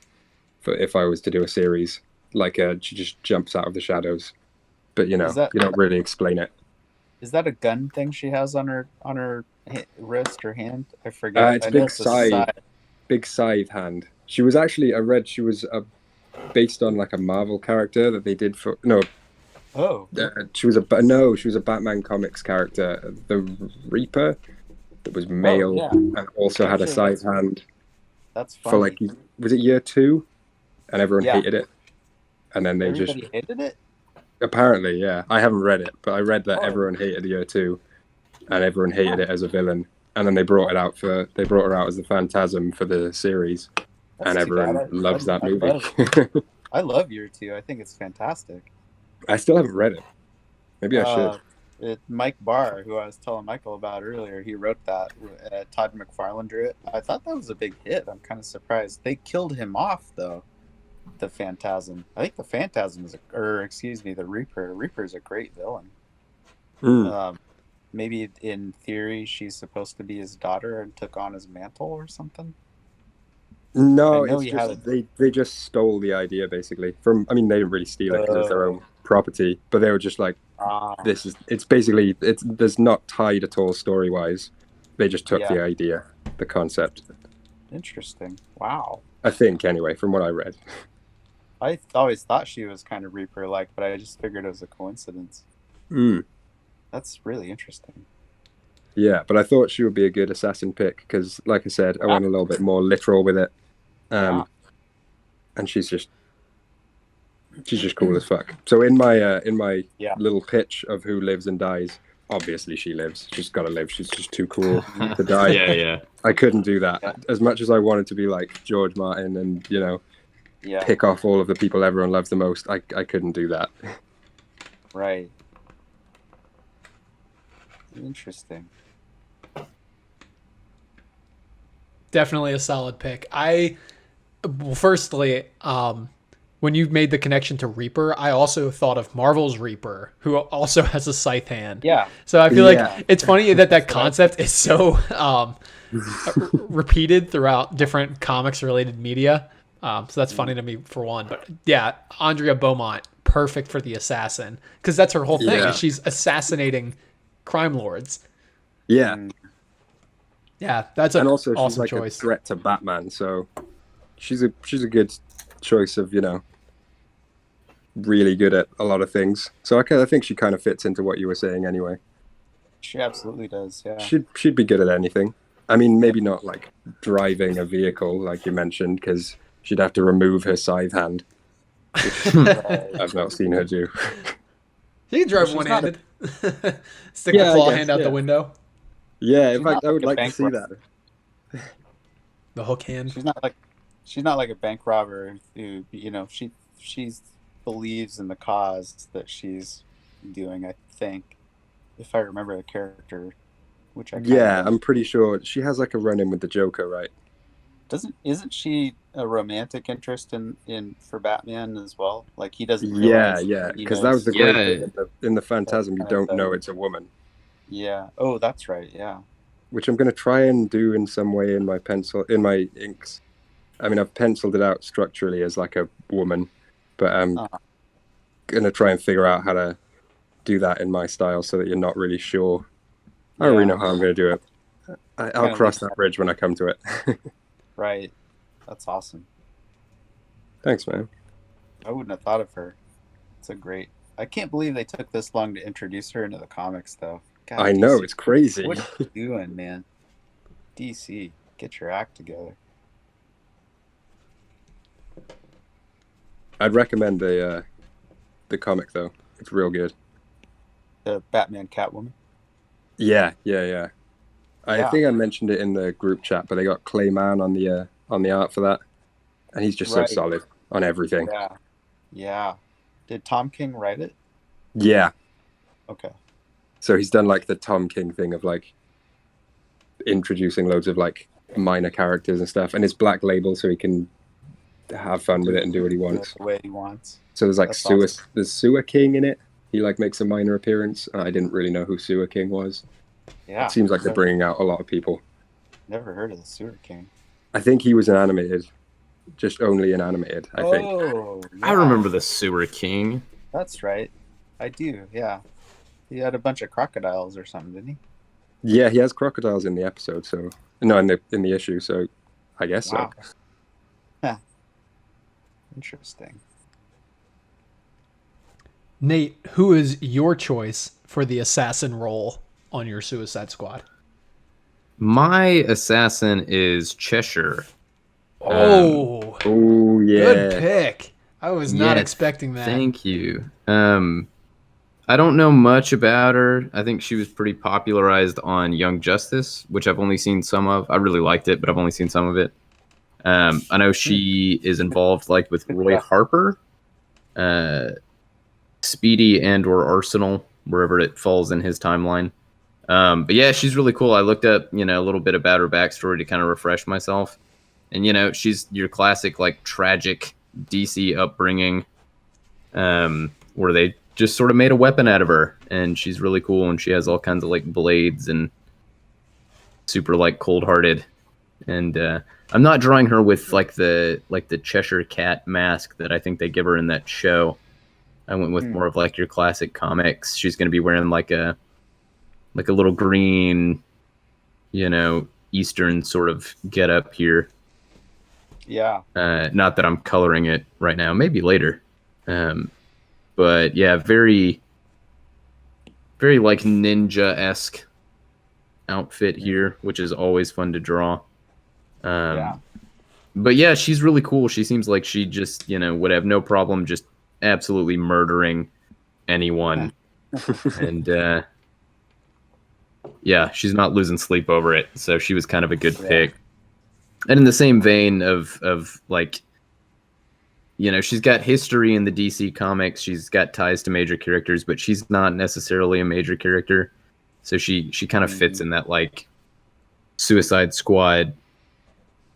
B: for if I was to do a series, like she just jumps out of the shadows, but you don't really explain it.
D: Is that a gun thing she has on her wrist or hand? I forget.
B: It's big scythe hand. She was actually, I read she was based on like a Marvel character that they did for no.
D: Oh,
B: She was a Batman comics character, the Reaper, that was male
D: yeah.
B: and also had a
D: Actually,
B: side hand
D: that's
B: for
D: funny.
B: like, was it year 2? And everyone
D: Yeah.
B: hated it. And then they just
D: Everybody hated it.
B: apparently, yeah, I haven't read it, but I read that
D: Oh.
B: everyone hated year 2, and everyone hated it as a villain. And then they brought her out as the Phantasm for the series,
D: That's
B: and
D: too bad.
B: everyone loves that movie.
D: I love Year Two. I think it's fantastic.
B: I still haven't read it. Maybe I should.
D: Mike Barr, who I was telling Michael about earlier, he wrote that. Todd McFarlane drew it. I thought that was a big hit. I'm kind of surprised they killed him off though. The Phantasm. I think the Phantasm is, the Reaper. Reaper's a great villain. Maybe in theory she's supposed to be his daughter and took on his mantle or something.
B: No, it's just they just stole the idea basically from. I mean, they didn't really steal it because it's their own property, but they were just like, it's basically there's not tied at all story wise. They just took the idea, the concept.
D: Interesting. Wow.
B: I think anyway, from what I read.
D: I always thought she was kind of Reaper-like, but I just figured it was a coincidence. That's really interesting.
B: Yeah, but I thought she would be a good assassin pick because, like I said, I went a little bit more literal with it. And she's just cool as fuck. So in my little pitch of who lives and dies, obviously she lives. She's got to live. She's just too cool to die.
C: Yeah.
B: I couldn't do that. As much as I wanted to be like George Martin and, pick off all of the people everyone loves the most, I couldn't do that.
D: Right. Interesting.
A: Definitely a solid pick. Firstly, when you made the connection to Reaper, I also thought of Marvel's Reaper, who also has a scythe hand.
D: Yeah.
A: So I feel like it's funny that concept is so repeated throughout different comics-related media. So that's funny to me for one. But yeah, Andrea Beaumont, perfect for the assassin, because that's her whole thing.
B: Yeah.
A: Is she's assassinating crime lords.
B: Yeah.
A: Yeah, that's an
B: also
A: awesome
B: she's like
A: choice.
B: a threat to Batman, so she's a good choice of really good at a lot of things. So I think she kind of fits into what you were saying anyway.
D: She absolutely does. Yeah.
B: She'd be good at anything. I mean, maybe not like driving a vehicle like you mentioned, because she'd have to remove her scythe hand, which I've not seen her do.
A: You can drive one-handed. Stick the claw hand out the window.
B: Yeah, in fact, I would like to see that.
A: The hook hand.
D: She's not like a bank robber who, she believes in the cause that she's doing, I think, if I remember the character, which I
B: I'm pretty sure she has like a run-in with the Joker, right?
D: Isn't she a romantic interest in for Batman as well? Like he doesn't.
B: Yeah, because that was the great thing in the Phantasm. You don't know it's a woman.
D: Yeah. Oh, that's right. Yeah.
B: Which I'm going to try and do in some way in my inks. I mean, I've penciled it out structurally as like a woman, but I'm going to try and figure out how to do that in my style so that you're not really sure. I don't really know how I'm going to do it. I'll cross that bridge when I come to it.
D: Right. That's awesome.
B: Thanks, man.
D: I wouldn't have thought of her. I can't believe they took this long to introduce her into the comics, though. God,
B: I know, it's crazy.
D: What are you doing, man? DC, get your act together.
B: I'd recommend the comic, though. It's real good.
D: The Batman Catwoman?
B: Yeah. I think I mentioned it in the group chat, but they got Clayman on the art for that. And he's just so solid on everything.
D: Yeah. Did Tom King write it?
B: Yeah.
D: Okay.
B: So he's done like the Tom King thing of like introducing loads of like minor characters and stuff, and it's Black Label, so he can have fun with it and do what he wants.
D: The way he wants.
B: So there's like there's Sewer King in it. He like makes a minor appearance. I didn't really know who Sewer King was.
D: Yeah.
B: It seems like they're bringing out a lot of people.
D: Never heard of the Sewer King.
B: I think he was an animated, just only an animated. I think.
D: Oh, yeah.
C: I remember the Sewer King.
D: That's right. I do. Yeah. He had a bunch of crocodiles or something, didn't he?
B: Yeah, he has crocodiles in the episode. So no, in the issue. So I guess so.
D: Interesting.
A: Nate, who is your choice for the assassin role on your Suicide Squad?
C: My assassin is Cheshire.
A: Oh,
B: Oh
A: good
B: yeah.
A: pick. I was not expecting that.
C: Thank you. I don't know much about her. I think she was pretty popularized on Young Justice, which I've only seen some of. I really liked it, but I've only seen some of it. I know she is involved like with Roy
D: Yeah.
C: Harper, uh, Speedy and or Arsenal, wherever it falls in his timeline. But yeah, she's really cool. I looked up, a little bit about her backstory to kind of refresh myself. And she's your classic like tragic DC upbringing, where they just sort of made a weapon out of her, and she's really cool, and she has all kinds of like blades and super like cold-hearted. And I'm not drawing her with like the Cheshire Cat mask that I think they give her in that show. I went with more of like your classic comics. She's going to be wearing like a little green, Eastern sort of get up here.
D: Yeah.
C: Not that I'm coloring it right now, maybe later. But yeah, very, very like ninja-esque outfit here, which is always fun to draw.
D: Yeah.
C: But yeah, she's really cool. She seems like she just, would have no problem just absolutely murdering anyone. And yeah, she's not losing sleep over it. So she was kind of a good pick. And in the same vein of like, she's got history in the DC comics. She's got ties to major characters, but she's not necessarily a major character. So she kind of fits in that like Suicide Squad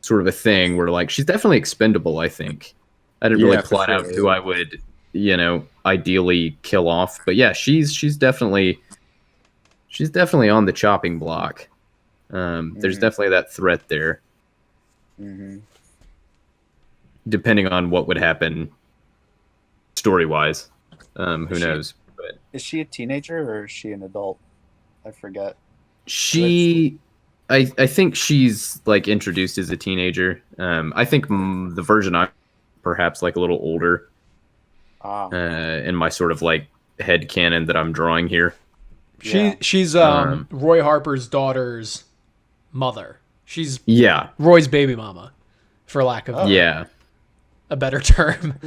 C: sort of a thing where like she's definitely expendable, I think. I didn't really plot out who I would, ideally kill off. But yeah, she's definitely on the chopping block. There's definitely that threat there. Depending on what would happen story-wise. Who knows? But
D: is she a teenager or is she an adult? I forget.
C: I think she's like introduced as a teenager. I think the version I'm perhaps like a little older. In my sort of like head canon that I'm drawing here.
A: She's Roy Harper's daughter's mother. She's Roy's baby mama, for lack of a better term.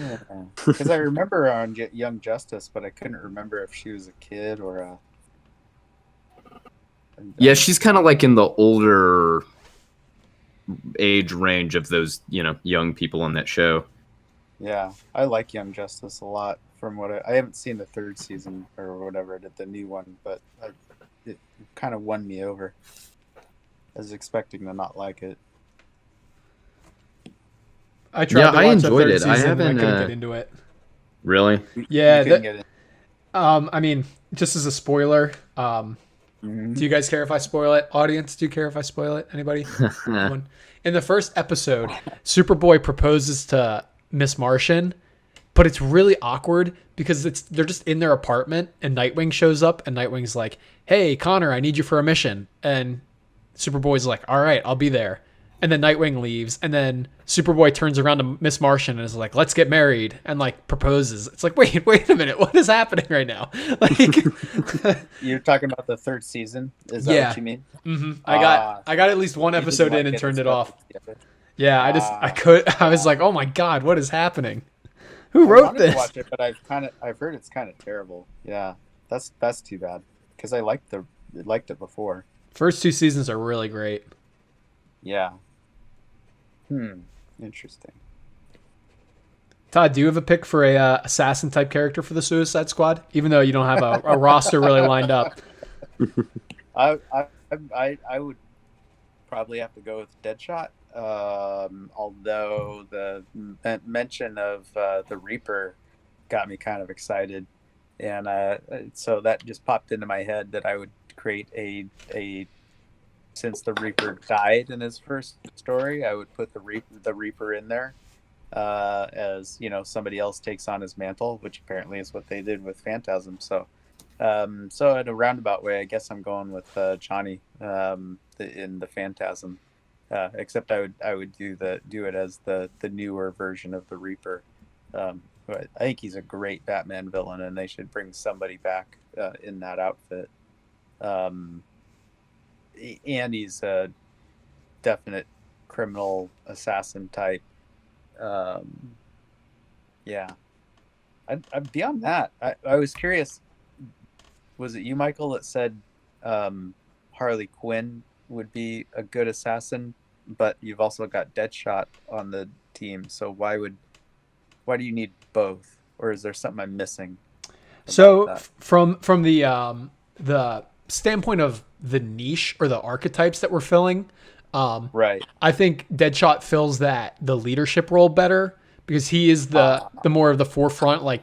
D: Because I remember her on Young Justice, but I couldn't remember if she was a kid or a.
C: Yeah, she's kind of like in the older age range of those, young people on that show.
D: Yeah, I like Young Justice a lot. From what I haven't seen the third season or whatever, the new one, but it kind of won me over. I was expecting to not like it.
A: I tried to watch
C: enjoyed
A: the third
C: it.
A: season,
C: I haven't
A: and I couldn't get into it.
C: Really?
A: Yeah. I mean, just as a spoiler, do you guys care if I spoil it? Audience, do you care if I spoil it? Anybody? In the first episode, Superboy proposes to Miss Martian, but it's really awkward because they're just in their apartment and Nightwing shows up and Nightwing's like, "Hey, Connor, I need you for a mission." And Superboy's like, "All right, I'll be there." And then Nightwing leaves, and then Superboy turns around to Miss Martian and is like, "Let's get married," and like proposes. It's like, wait a minute, what is happening right now? Like,
D: you're talking about the third season? Is that what you mean?
A: Mm-hmm. I got at least one episode in and turned it off. Yeah, I was like, oh my god, what is happening? Who wrote this?
D: To watch it, but I've heard it's kind of terrible. Yeah, that's too bad because I liked it before.
A: First two seasons are really great.
D: Yeah. Interesting.
A: Todd, do you have a pick for a assassin type character for the Suicide Squad? Even though you don't have a roster really lined up.
D: I would probably have to go with Deadshot. Although the mention of the Reaper got me kind of excited, and so that just popped into my head that I would create a since the Reaper died in his first story, I would put the Reaper in there as somebody else takes on his mantle, which apparently is what they did with Phantasm. So in a roundabout way, I guess I'm going with Johnny in the Phantasm. Except I would do it as the newer version of the Reaper, But I think he's a great Batman villain, and they should bring somebody back in that outfit. And he's a definite criminal assassin type. Yeah. Beyond that, I was curious. Was it you, Michael, that said Harley Quinn would be a good assassin, but you've also got Deadshot on the team, so why do you need both, or is there something I'm missing?
A: So from the standpoint of the niche or the archetypes that we're filling,
D: right,
A: I think Deadshot fills the leadership role better because he is the more of the forefront, like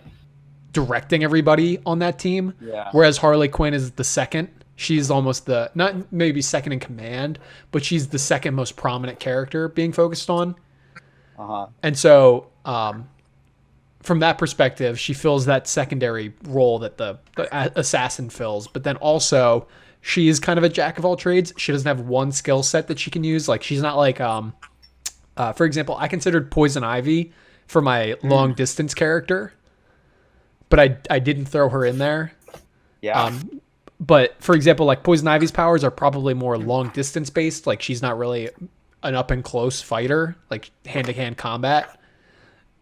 A: directing everybody on that team.
D: Yeah.
A: Whereas Harley Quinn is the second. She's almost not maybe second in command, but she's the second most prominent character being focused on. And so, from that perspective, she fills that secondary role that the assassin fills. But then also, she is kind of a jack of all trades. She doesn't have one skill set that she can use. Like, she's not like, for example, I considered Poison Ivy for my long distance character, but I didn't throw her in there.
D: Yeah.
A: But for example, like Poison Ivy's powers are probably more long distance based. Like she's not really an up and close fighter, like hand to hand combat.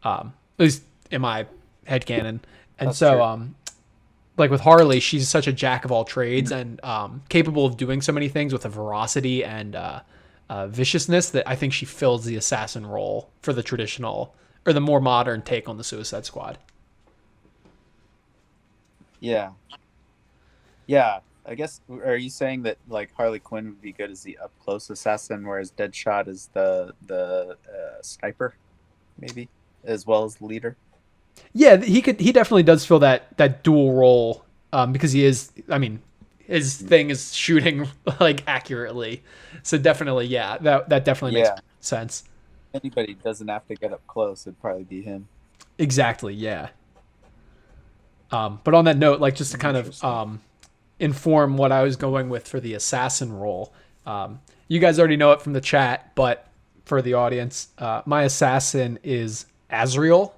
A: At least in my headcanon. And
D: That's
A: so,
D: true.
A: like with Harley, she's such a jack of all trades and capable of doing so many things with a veracity and viciousness that I think she fills the assassin role for the traditional or the more modern take on the Suicide Squad.
D: Yeah. Yeah. I guess, are you saying that like Harley Quinn would be good as the up close assassin, whereas Deadshot is the sniper, maybe, as well as the leader?
A: Yeah, he definitely does fill that dual role because he is. I mean, his thing is shooting like accurately, so definitely, yeah, that definitely makes sense.
D: Anybody doesn't have to get up close; it'd probably be him.
A: Exactly, yeah. But on that note, like just to kind of inform what I was going with for the assassin role, you guys already know it from the chat, but for the audience, my assassin is Azrael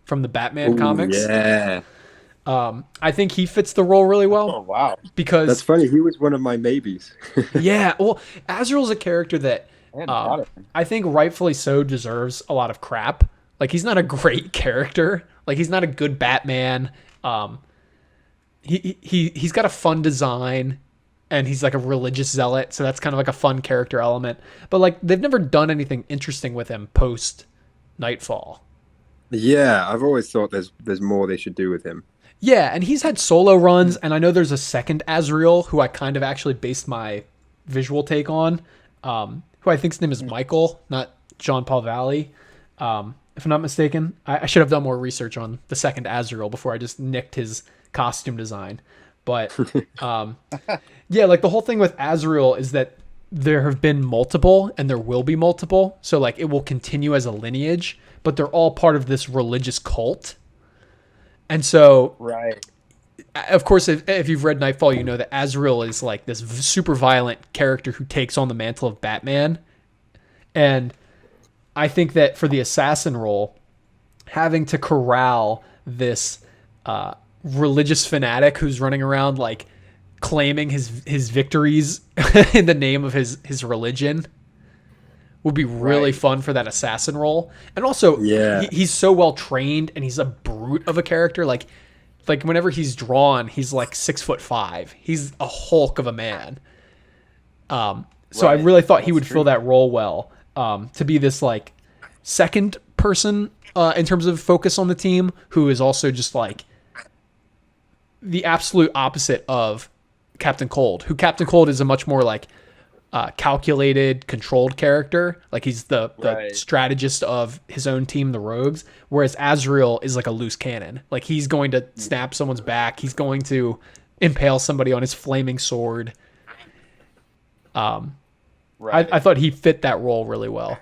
A: from the Batman comics.
B: Yeah.
A: I think he fits the role really well.
D: Oh, wow.
A: Because
B: that's funny. He was one of my maybes.
A: Yeah. Well, Azrael's a character that I think rightfully so deserves a lot of crap. Like he's not a great character. Like he's not a good Batman. He's got a fun design and he's like a religious zealot. So that's kind of like a fun character element, but like they've never done anything interesting with him post Nightfall.
B: Yeah. I've always thought there's more they should do with him.
A: Yeah, and he's had solo runs, and I know there's a second Azrael who I kind of actually based my visual take on, who I think his name is Michael, not John Paul Valley, if I'm not mistaken. I should have done more research on the second Azrael before I just nicked his costume design. But yeah, like the whole thing with Azrael is that there have been multiple, and there will be multiple, so like it will continue as a lineage, but they're all part of this religious cult. And so,
D: right.
A: Of course, if you've read Nightfall, you know that Azrael is like this super violent character who takes on the mantle of Batman. And I think that for the assassin role, having to corral this religious fanatic who's running around like claiming his victories in the name of his religion would be really fun for that assassin role. And also, he's so well trained and he's a brute of a character. Like whenever he's drawn, he's like 6'5". He's a Hulk of a man. So I really thought he would fill that role well, to be this like second person in terms of focus on the team, who is also just like the absolute opposite of Captain Cold, who Captain Cold is a much more like calculated, controlled character. Like he's the strategist of his own team, the Rogues, whereas Azrael is like a loose cannon. Like he's going to snap someone's back. He's going to impale somebody on his flaming sword. I thought he fit that role really well.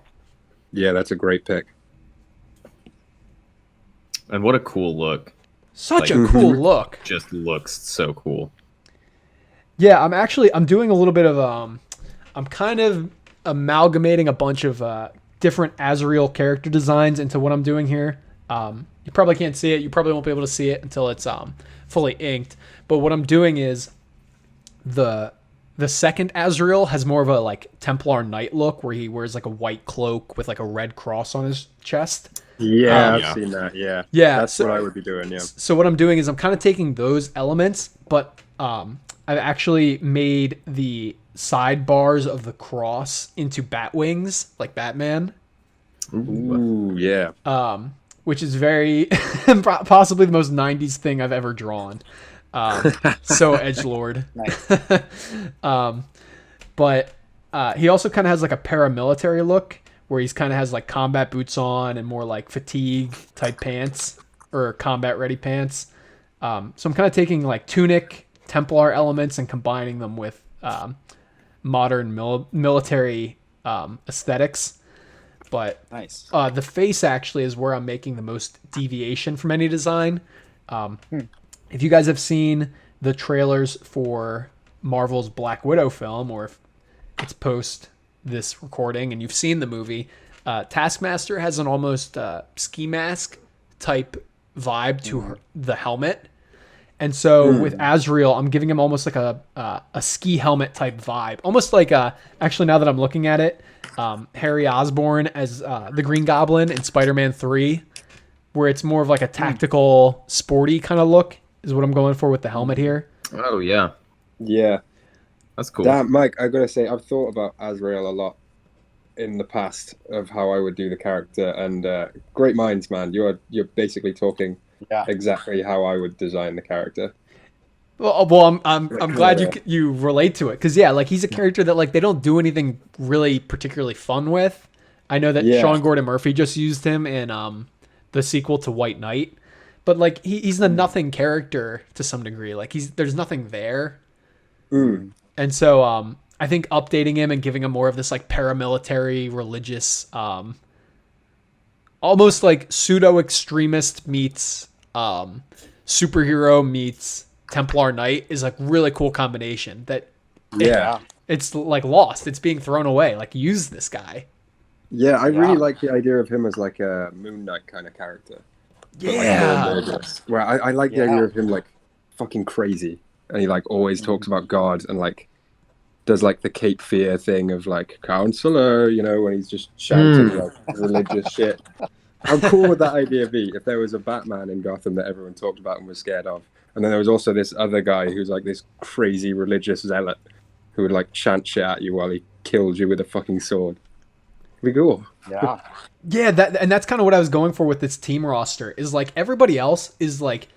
B: Yeah, that's a great pick.
C: And what a cool look.
A: Such a cool look.
C: Just looks so cool.
A: Yeah, I'm doing a little bit of I'm kind of amalgamating a bunch of different Azrael character designs into what I'm doing here. You probably can't see it. You probably won't be able to see it until it's fully inked. But what I'm doing is the second Azrael has more of a like Templar Knight look, where he wears like a white cloak with like a red cross on his chest.
B: Yeah, I've
C: Yeah.
B: seen that. Yeah,
A: Yeah,
B: that's what I would be doing. Yeah.
A: So what I'm doing is I'm kind of taking those elements, but I've actually made the sidebars of the cross into bat wings, like Batman,
B: Ooh, yeah.
A: which is very possibly the most '90s thing I've ever drawn. So edgelord.
D: Nice.
A: But he also kind of has like a paramilitary look, where he's kind of has like combat boots on and more like fatigue type pants or combat ready pants. So I'm kind of taking like tunic Templar elements and combining them with modern military aesthetics. But
D: Nice.
A: the face actually is where I'm making the most deviation from any design. If you guys have seen the trailers for Marvel's Black Widow film, or if it's post this recording and you've seen the movie, Taskmaster has an almost ski mask type vibe to the helmet. And so with Azrael, I'm giving him almost like a ski helmet type vibe. Almost like, actually now that I'm looking at it, Harry Osborn as the Green Goblin in Spider-Man 3, where it's more of like a tactical, sporty kind of look is what I'm going for with the helmet here.
C: Oh yeah,
B: Yeah.
C: that's cool.
B: Damn, Mike, I gotta say, I've thought about Azrael a lot in the past of how I would do the character, and great minds, man. You're basically talking
D: Yeah.
B: exactly how I would design the character.
A: Well, I'm glad you relate to it, because yeah, like he's a character that like they don't do anything really particularly fun with. I know that
B: Yeah.
A: Sean Gordon Murphy just used him in the sequel to White Knight, but like he's a nothing character to some degree. Like there's nothing there, and so I think updating him and giving him more of this like paramilitary religious, almost like pseudo extremist meets superhero meets Templar Knight is like really cool combination that
B: Yeah.
A: it's like lost. It's being thrown away. Like use this guy.
B: Yeah, I
D: Yeah.
B: really like the idea of him as like a Moon Knight kind of character. But, like, more murderous. Where I like the
D: Yeah.
B: idea of him like fucking crazy, and he like always talks about God and like does like the Cape Fear thing of like counselor, you know, when he's just shouting like religious shit. How cool would that idea be if there was a Batman in Gotham that everyone talked about and was scared of, and then there was also this other guy who's like this crazy religious zealot who would like chant shit at you while he killed you with a fucking sword. It'd be cool.
D: Yeah.
A: Yeah, that's kind of what I was going for with this team roster. Is like everybody else is like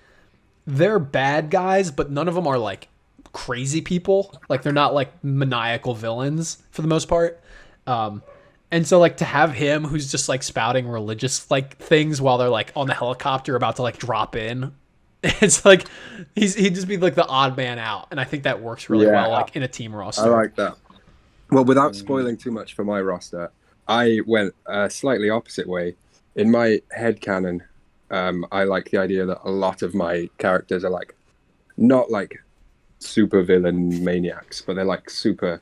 A: they're bad guys, but none of them are like crazy people. Like they're not like maniacal villains for the most part. And so like to have him who's just like spouting religious like things while they're like on the helicopter about to like drop in, it's like he'd just be like the odd man out, and I think that works really
B: Yeah.
A: well like in a team roster.
B: I like that. Well, without spoiling too much for my roster, I went a slightly opposite way. In my headcanon, I like the idea that a lot of my characters are like not like super villain maniacs, but they're like super,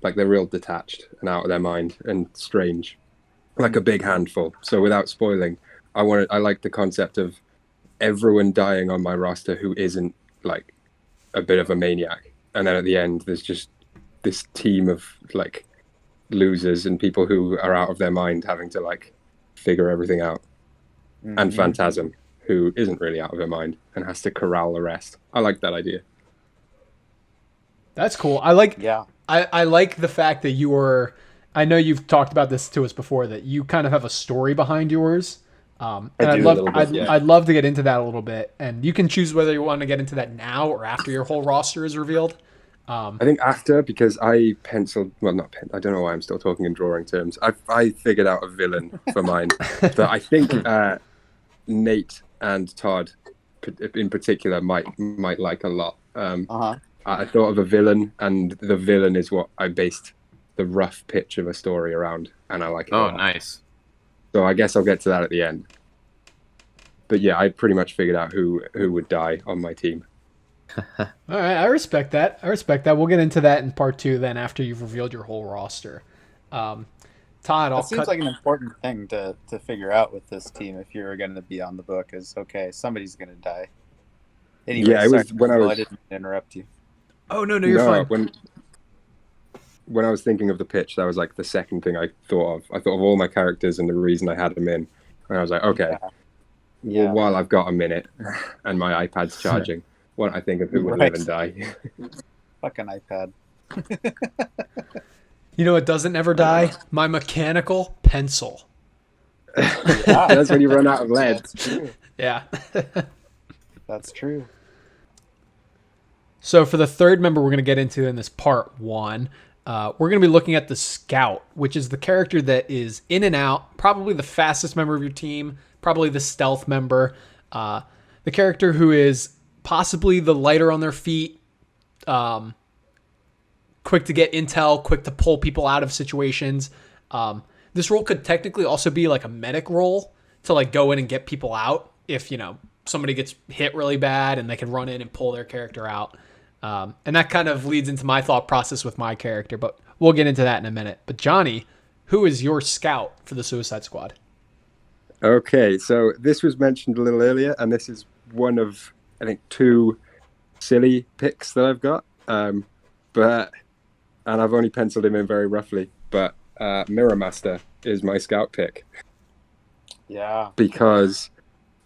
B: like they're real detached and out of their mind and strange, like a big handful. So without spoiling, I like the concept of everyone dying on my roster who isn't like a bit of a maniac, and then at the end there's just this team of like losers and people who are out of their mind having to like figure everything out, and Phantasm, who isn't really out of her mind and has to corral the rest. I like that idea.
A: That's cool. I like
D: Yeah.
A: I like the fact that you were. I know you've talked about this to us before, that you kind of have a story behind yours. And I'd
B: do a
A: love
B: little bit, yeah.
A: I'd love to get into that a little bit, and you can choose whether you want to get into that now or after your whole roster is revealed.
B: I think after, because I penciled, well, not pen, I don't know why I'm still talking in drawing terms. I figured out a villain for mine that I think Nate and Todd in particular might like a lot. I thought of a villain, and the villain is what I based the rough pitch of a story around, and I like it.
C: Oh, nice.
B: So I guess I'll get to that at the end. But yeah, I pretty much figured out who would die on my team.
A: All right, I respect that. We'll get into that in part 2 then, after you've revealed your whole roster. Todd, I'll
D: That seems
A: cut.
D: like an important thing to figure out with this team if you're going to be on the book is, okay, somebody's going to die. Anyway,
B: Yeah, it
D: sorry,
B: was when I
D: Michael,
B: was
D: I didn't mean to interrupt you.
A: Oh no, you're
B: no
A: fine.
B: when I was thinking of the pitch, that was like the second thing I thought of. I thought of all my characters and the reason I had them in, and I was like, okay,
D: Yeah.
B: while I've got a minute and my iPad's charging, what I think of who would
D: Right.
B: live and die.
D: Fucking iPad.
A: You know what doesn't ever die? My mechanical pencil.
B: That's when you run out of lead.
D: That's true.
A: Yeah.
D: That's true.
A: So for the third member we're going to get into in this part one, we're going to be looking at the Scout, which is the character that is in and out, probably the fastest member of your team, probably the stealth member, the character who is possibly the lighter on their feet, quick to get intel, quick to pull people out of situations. This role could technically also be like a medic role to like go in and get people out if, you know, somebody gets hit really bad and they can run in and pull their character out. And that kind of leads into my thought process with my character, but we'll get into that in a minute. But Johnny, who is your scout for the Suicide Squad?
B: Okay, so this was mentioned a little earlier, and this is one of, I think, two silly picks that I've got. And I've only penciled him in very roughly, but Mirror Master is my scout pick.
D: Yeah.
B: Because,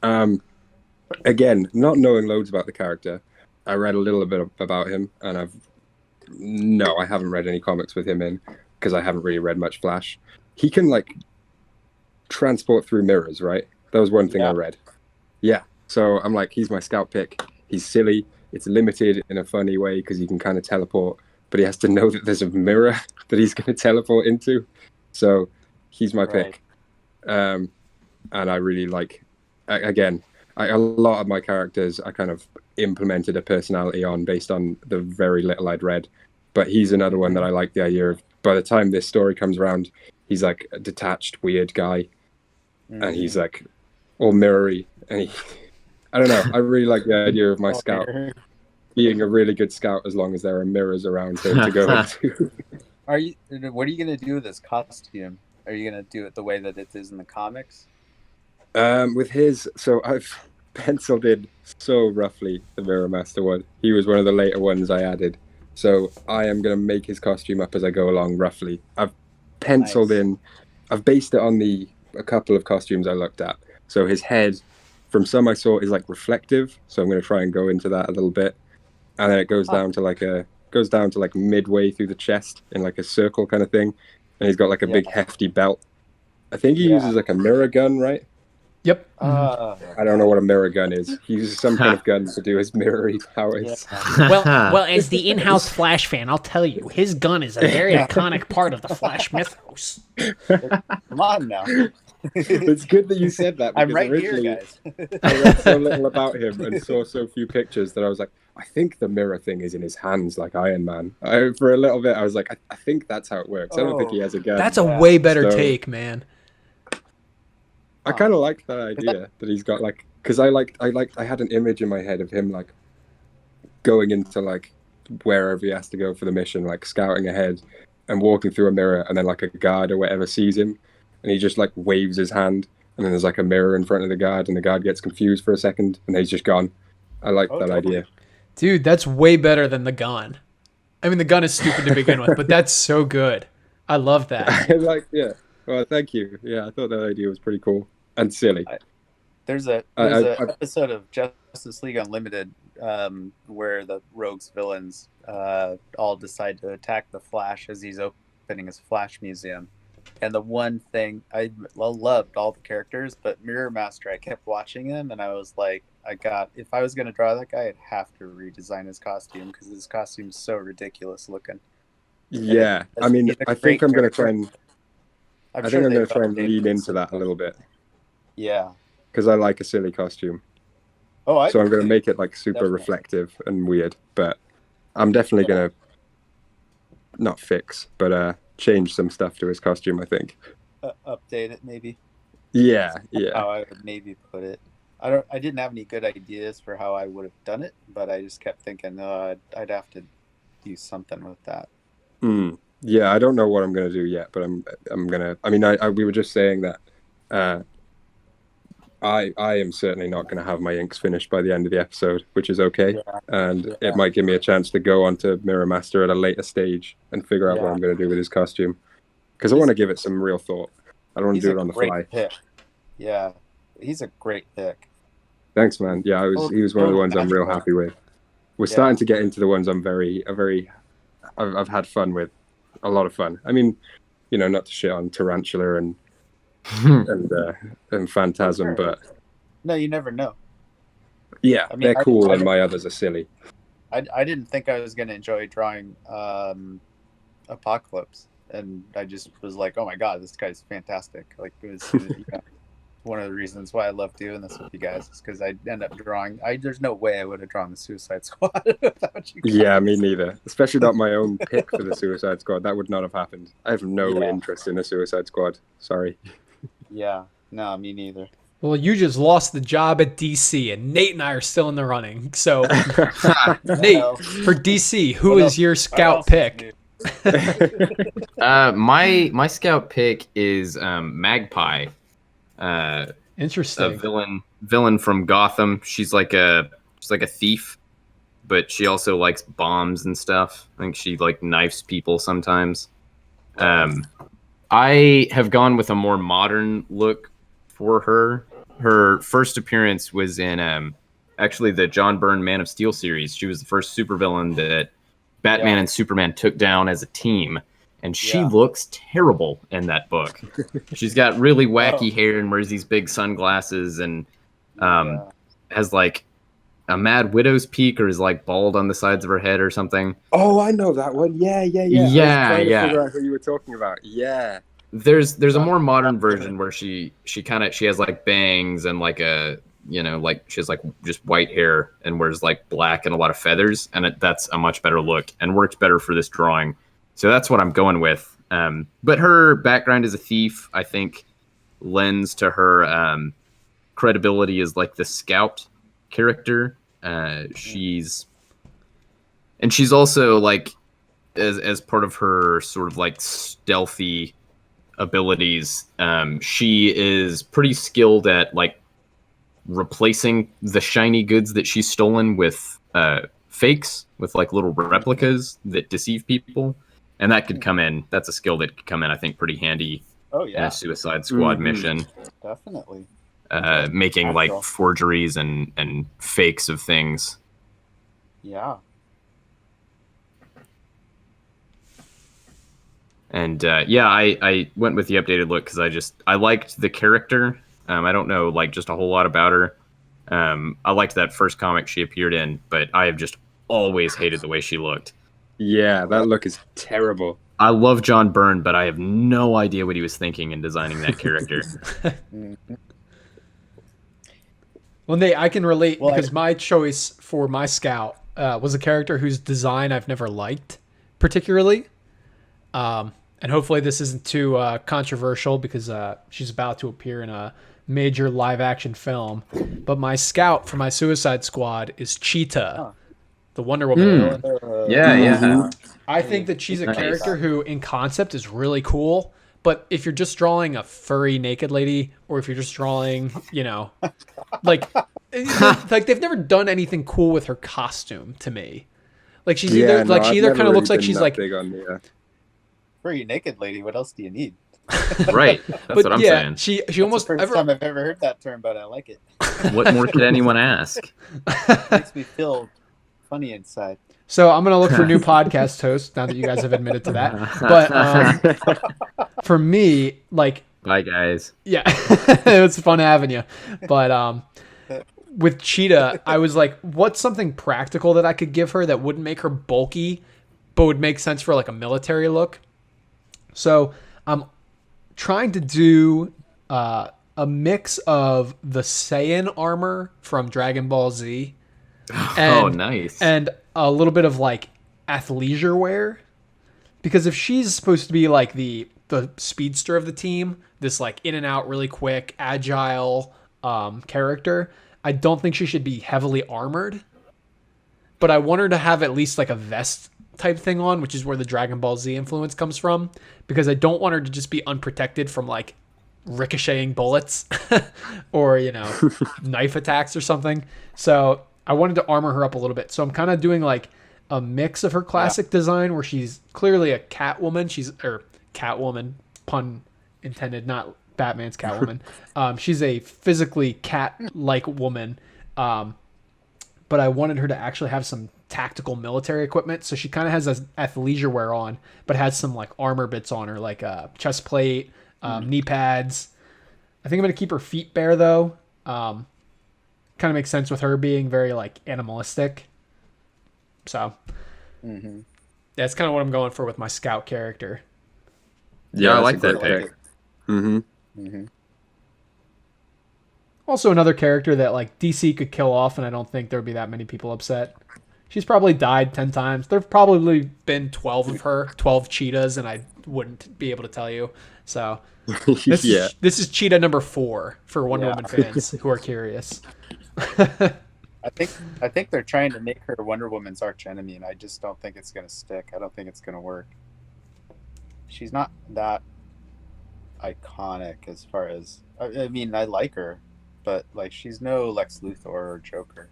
B: again, not knowing loads about the character, I read a little bit about him, and I haven't read any comics with him in, because I haven't really read much Flash. He can, like, transport through mirrors, right? That was one thing I read. Yeah, so I'm like, he's my scout pick. He's silly. It's limited in a funny way, because he can kind of teleport, but he has to know that there's a mirror that he's going to teleport into. So he's my pick. And I really like, again, a lot of my characters I kind of implemented a personality on based on the very little I'd read. But he's another one that I like the idea of, by the time this story comes around, he's like a detached, weird guy. And he's like all mirrory. And I don't know, I really like the idea of my scout being a really good scout as long as there are mirrors around him to go into.
D: What are you going to do with his costume? Are you going to do it the way that it is in the comics?
B: With his, so I've penciled in so roughly the Mirror Master one. He was one of the later ones I added. So I am going to make his costume up as I go along roughly. I've penciled in, I've based it on a couple of costumes I looked at. So his head, from some I saw, is like reflective. So I'm going to try and go into that a little bit. And then it goes down to like midway through the chest in like a circle kind of thing. And he's got like a big hefty belt. I think he uses like a mirror gun, right?
A: Yep.
B: I don't know what a mirror gun is. He uses some kind of gun to do his mirrory powers.
E: Well, as the in-house Flash fan, I'll tell you, his gun is a very iconic part of the Flash mythos.
D: Come on now.
B: It's good that you said that.
D: I'm right here, guys.
B: I read so little about him and saw so few pictures that I was like, I think the mirror thing is in his hands like Iron Man. For a little bit, I was like, I think that's how it works. I don't think he has a gun.
A: That's a way better take, man.
B: I kind of like that idea that he's got like, because I had an image in my head of him like going into like wherever he has to go for the mission, like scouting ahead and walking through a mirror, and then like a guard or whatever sees him, and he just like waves his hand, and then there's like a mirror in front of the guard, and the guard gets confused for a second, and he's just gone. I like that idea.
A: Dude, that's way better than the gun. I mean, the gun is stupid to begin with, but that's so good. I love that.
B: Well, thank you. Yeah, I thought that idea was pretty cool and silly.
D: There's an episode of Justice League Unlimited where the Rogue's villains all decide to attack the Flash as he's opening his Flash museum. And the one thing, I loved all the characters, but Mirror Master, I kept watching him, and I was like, if I was going to draw that guy, I'd have to redesign his costume, because his costume's so ridiculous looking.
B: Yeah, I mean, I think I'm going to try and lean into that a little bit.
D: Yeah.
B: Because I like a silly costume. So I'm going to make it like super reflective and weird, but I'm definitely going to not fix, but change some stuff to his costume, I think.
D: Update it, maybe.
B: Yeah.
D: How I would maybe put it. I didn't have any good ideas for how I would have done it, but I just kept thinking, I'd have to do something with that.
B: Yeah, I don't know what I'm gonna do yet, but I'm gonna. I mean, we were just saying that. Uh, I am certainly not going to have my inks finished by the end of the episode, which is okay.
D: Yeah,
B: And it
D: yeah,
B: might give me a chance to go on to Mirror Master at a later stage and figure out what
D: yeah.
B: I'm going to do with his costume. Because I
D: He's
B: want to give it some real thought. I don't want to
D: he's
B: do
D: a
B: it on the
D: great
B: fly.
D: pick. Yeah, he's a great pick.
B: Thanks, man. Yeah, he was one of the
D: Total
B: ones I'm real
D: natural.
B: happy with. We're
D: Yeah,
B: starting to get into the ones I've had fun with. A lot of fun. I mean, not to shit on Tarantula and Phantasm,
D: sure.
B: but
D: No, you never know.
B: yeah,
D: I mean,
B: they're cool and my others are silly.
D: I didn't think I was going to enjoy drawing Apocalypse, and I just was like, oh my god, this guy's fantastic. Like, it was one of the reasons why I love doing this with you guys is because I end up drawing. There's no way I would have drawn the Suicide Squad without you guys.
B: Yeah, me neither. Especially not my own pick for the Suicide Squad. That would not have happened. I have no interest in the Suicide Squad. Sorry.
D: Yeah, no, me neither.
A: Well, you just lost the job at DC, and Nate and I are still in the running. So, Nate, for DC, who is your scout pick?
C: My scout pick is Magpie.
A: Interesting.
C: A villain from Gotham. She's like a thief, but she also likes bombs and stuff. I think she like knifes people sometimes. I have gone with a more modern look for her. Her first appearance was in actually the John Byrne Man of Steel series. She was the first supervillain that Batman and Superman took down as a team, and she looks terrible in that book. She's got really wacky hair and wears these big sunglasses and has like a Mad Widow's peak, or is like bald on the sides of her head or something.
B: Oh, I know that one. Yeah. I was trying to figure out who you were talking about. Yeah.
C: There's a more modern version where she has like bangs and like a like she has like just white hair and wears like black and a lot of feathers, and that's a much better look and works better for this drawing. So that's what I'm going with. But her background as a thief, I think, lends to her credibility as like the scout character. She's also like as part of her sort of like stealthy abilities, she is pretty skilled at like replacing the shiny goods that she's stolen with fakes, with like little replicas that deceive people, and that could come in. That's a skill that could come in, I think, pretty handy in a Suicide Squad mission.
D: Definitely.
C: Making like forgeries and fakes of things.
D: Yeah.
C: And I went with the updated look because I liked the character. I don't know like just a whole lot about her. I liked that first comic she appeared in, but I have just always hated the way she looked.
B: Yeah, that look is terrible.
C: I love John Byrne, but I have no idea what he was thinking in designing that character.
A: Well, Nate, I can relate because my choice for my scout was a character whose design I've never liked particularly. And hopefully this isn't too controversial because she's about to appear in a major live-action film. But my scout for my Suicide Squad is Cheetah, the Wonder Woman.
C: Yeah.
A: I think that she's a character who, in concept, is really cool. But if you're just drawing a furry naked lady, or if you're just drawing, like they've never done anything cool with her costume to me. Like she's she either kind of looks like she's like
B: big on the,
D: furry naked lady. What else do you need?
C: Right. That's what I'm saying.
A: She almost
D: That's the first time I've ever heard that term, but I like it.
C: What more could anyone ask?
D: It makes me feel funny inside.
A: So I'm gonna look for new podcast hosts now that you guys have admitted to that. But for me, like,
C: bye guys.
A: Yeah, it's fun having you. But with Cheetah, I was like, what's something practical that I could give her that wouldn't make her bulky, but would make sense for like a military look? So I'm trying to do a mix of the Saiyan armor from Dragon Ball Z. And,
C: nice.
A: And a little bit of like athleisure wear. Because if she's supposed to be like the speedster of the team, this like in and out really quick, agile character, I don't think she should be heavily armored. But I want her to have at least like a vest type thing on, which is where the Dragon Ball Z influence comes from, because I don't want her to just be unprotected from like ricocheting bullets or, you know, knife attacks or something. So I wanted to armor her up a little bit. So I'm kind of doing like a mix of her classic design where she's clearly a Catwoman. Catwoman, pun intended, not Batman's Catwoman. She's a physically cat-like woman. But I wanted her to actually have some tactical military equipment. So she kind of has this athleisure wear on, but has some like armor bits on her, like a chest plate, knee pads. I think I'm going to keep her feet bare though. Kind of makes sense with her being very like animalistic. So that's kind of what I'm going for with my scout character.
C: Yeah, I like that pick.
A: Also another character that like DC could kill off, and I don't think there'd be that many people upset. She's probably died 10 times. There've probably been 12 of her, 12 cheetahs, and I wouldn't be able to tell you. So this is cheetah number 4 for Wonder Woman fans who are curious.
D: I think they're trying to make her Wonder Woman's arch enemy, and I just don't think it's gonna stick. I don't think it's gonna work. She's not that iconic as far as I mean, I like her, but like she's no Lex Luthor or Joker.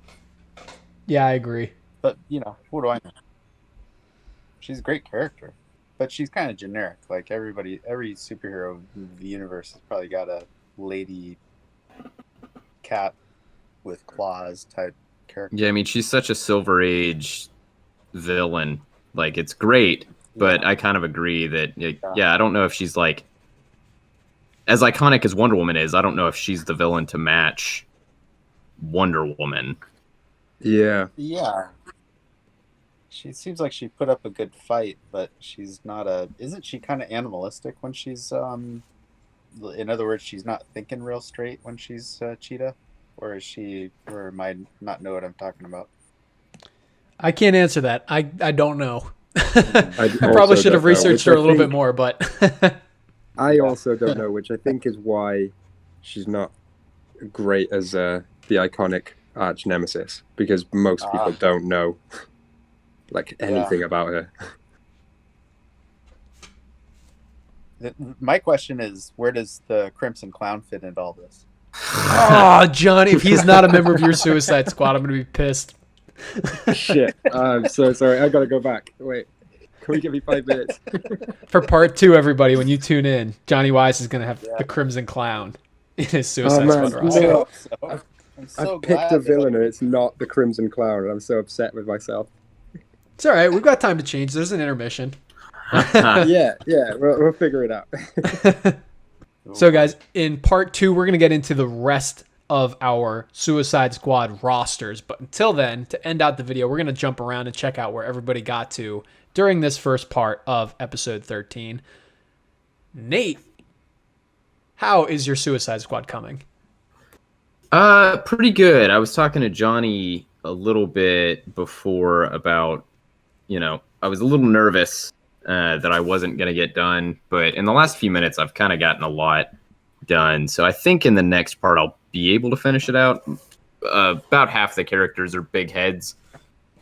A: Yeah, I agree.
D: But you know, what do I know? She's a great character, but she's kind of generic. Like every superhero in the universe has probably got a lady cat with claws type character.
C: Yeah, I mean, she's such a Silver Age villain. Like, it's great, but I kind of agree that, I don't know if she's like as iconic as Wonder Woman is. I don't know if she's the villain to match Wonder Woman.
B: Yeah.
D: She seems like she put up a good fight, but she's not isn't she kind of animalistic when she's in other words, she's not thinking real straight when she's Cheetah? Or am I not know what I'm talking about?
A: I can't answer that. I don't know. I probably should have researched her a little bit more, but
B: I also don't know, which I think is why she's not great as the iconic arch nemesis, because most people don't know like anything about her.
D: My question is, where does the Crimson Clown fit into all this?
A: Oh, Johnny, if he's not a member of your Suicide Squad, I'm going to be pissed.
B: Shit. I'm so sorry. I got to go back. Wait. Can we give me 5 minutes?
A: For part 2, everybody, when you tune in, Johnny Wise is going to have the Crimson Clown in his Suicide Squad roster.
B: No.
D: I
B: picked a villain and it's not the Crimson Clown, and I'm so upset with myself.
A: It's all right. We've got time to change. There's an intermission.
B: Yeah. We'll figure it out.
A: So, guys, in part 2, we're going to get into the rest of our Suicide Squad rosters. But until then, to end out the video, we're going to jump around and check out where everybody got to during this first part of episode 13. Nate, how is your Suicide Squad coming?
C: Pretty good. I was talking to Johnny a little bit before about, I was a little nervous that I wasn't going to get done, but in the last few minutes, I've kind of gotten a lot done. So I think in the next part, I'll be able to finish it out. About half the characters are big heads,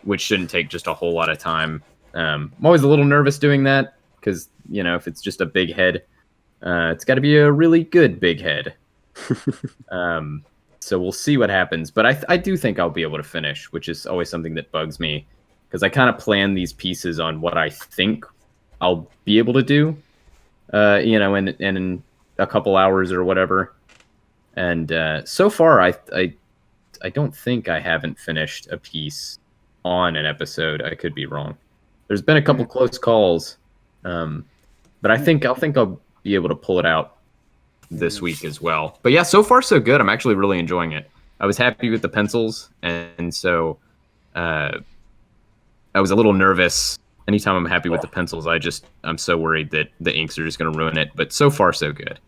C: which shouldn't take just a whole lot of time. I'm always a little nervous doing that because, if it's just a big head, it's got to be a really good big head. So we'll see what happens. But I do think I'll be able to finish, which is always something that bugs me because I kind of plan these pieces on what I think I'll be able to do, in a couple hours or whatever. And so far, I don't think I haven't finished a piece on an episode. I could be wrong. There's been a couple close calls, but I think I'll be able to pull it out this week as well. But yeah, so far so good. I'm actually really enjoying it. I was happy with the pencils, and so I was a little nervous. Anytime I'm happy with the pencils, I'm so worried that the inks are just going to ruin it. But so far, so good.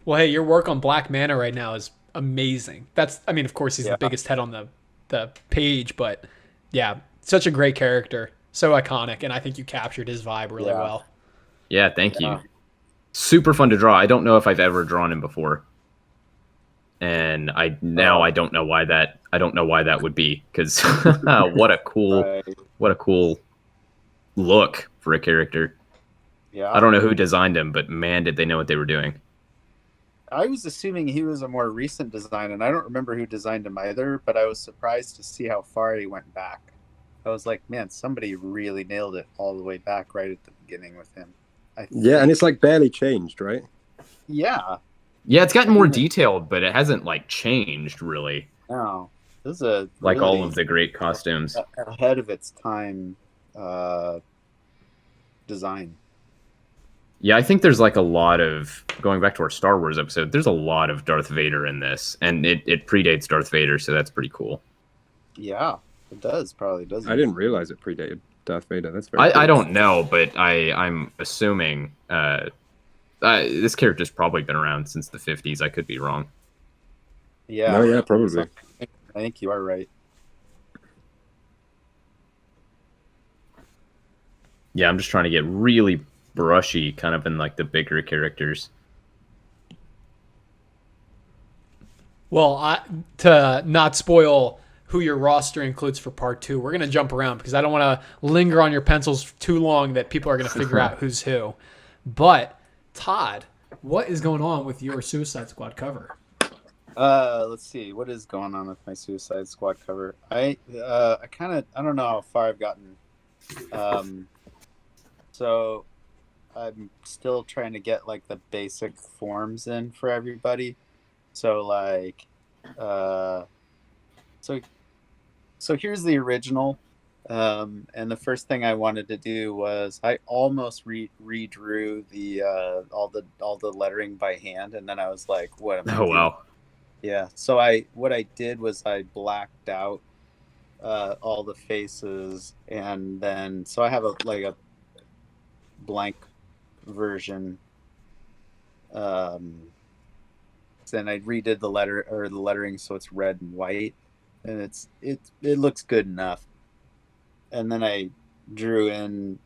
A: Well, hey, your work on Black Manta right now is amazing. Of course, he's the biggest head on the page, but yeah, such a great character. So iconic, and I think you captured his vibe really well.
C: Yeah, thank you. Super fun to draw. I don't know if I've ever drawn him before. and I don't know why that would be, because what a cool look for a character.
D: Yeah.
C: I don't know who designed him, but man, did they know what they were doing.
D: I was assuming he was a more recent design, and I don't remember who designed him either, but I was surprised to see how far he went back. I was like, man, somebody really nailed it all the way back right at the beginning with him.
B: Yeah, and it's like barely changed, right?
D: Yeah.
C: Yeah, it's gotten more detailed, but it hasn't like changed really.
D: No. This is a
C: Like
D: really
C: all of the great costumes.
D: ahead of its time design.
C: Yeah, I think there's like a lot of, going back to our Star Wars episode, there's a lot of Darth Vader in this, and it predates Darth Vader, so that's pretty cool.
D: Yeah, it does. Probably doesn't.
B: I didn't realize it predated Darth Vader. That's very cool.
C: I don't know, but I'm assuming this character's probably been around since the 50s. I could be wrong.
D: Yeah.
B: No, yeah, probably.
D: I think you are right.
C: Yeah, I'm just trying to get really brushy, kind of in like the bigger characters.
A: Well, to not spoil who your roster includes for part 2, we're going to jump around because I don't want to linger on your pencils too long that people are going to figure out who's who. But, Todd, what is going on with your Suicide Squad cover?
D: Let's see. What is going on with my Suicide Squad cover? I don't know how far I've gotten. So I'm still trying to get like the basic forms in for everybody. So like, so here's the original. And the first thing I wanted to do was I almost redrew the all the lettering by hand, and then I was like, what am I doing?
C: Wow.
D: Yeah. So what I did was I blacked out all the faces, and then so I have a blank version. Then I redid the lettering so it's red and white, and it looks good enough. And then I drew in,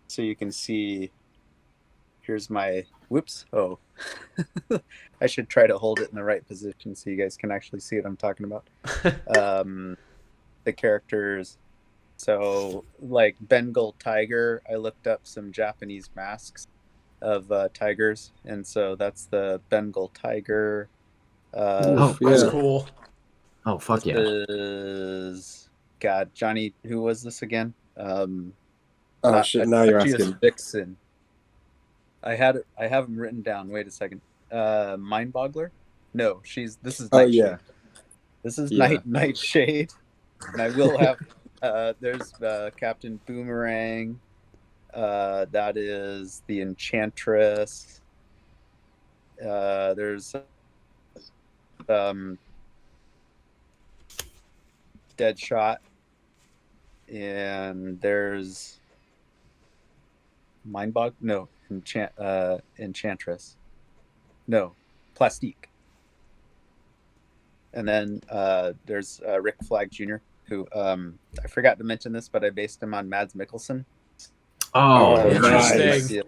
D: so you can see. Here's my whoops. Oh, I should try to hold it in the right position so you guys can actually see what I'm talking about. The characters. So, like Bengal tiger, I looked up some Japanese masks of tigers, and so that's the Bengal tiger.
A: That's cool.
C: Oh, fuck yeah.
D: Is God, Johnny, who was this again?
B: Oh shit! Now you're asking.
D: Vixen. I have them written down. Wait a second. Mindboggler? No, this is Nightshade.
B: Yeah.
D: This is Nightshade. And I will have there's Captain Boomerang. That is the Enchantress. There's Deadshot. And there's Enchantress. No, Plastique. And then there's Rick Flag Jr., who I forgot to mention this, but I based him on Mads Mikkelsen.
C: Oh,
A: interesting.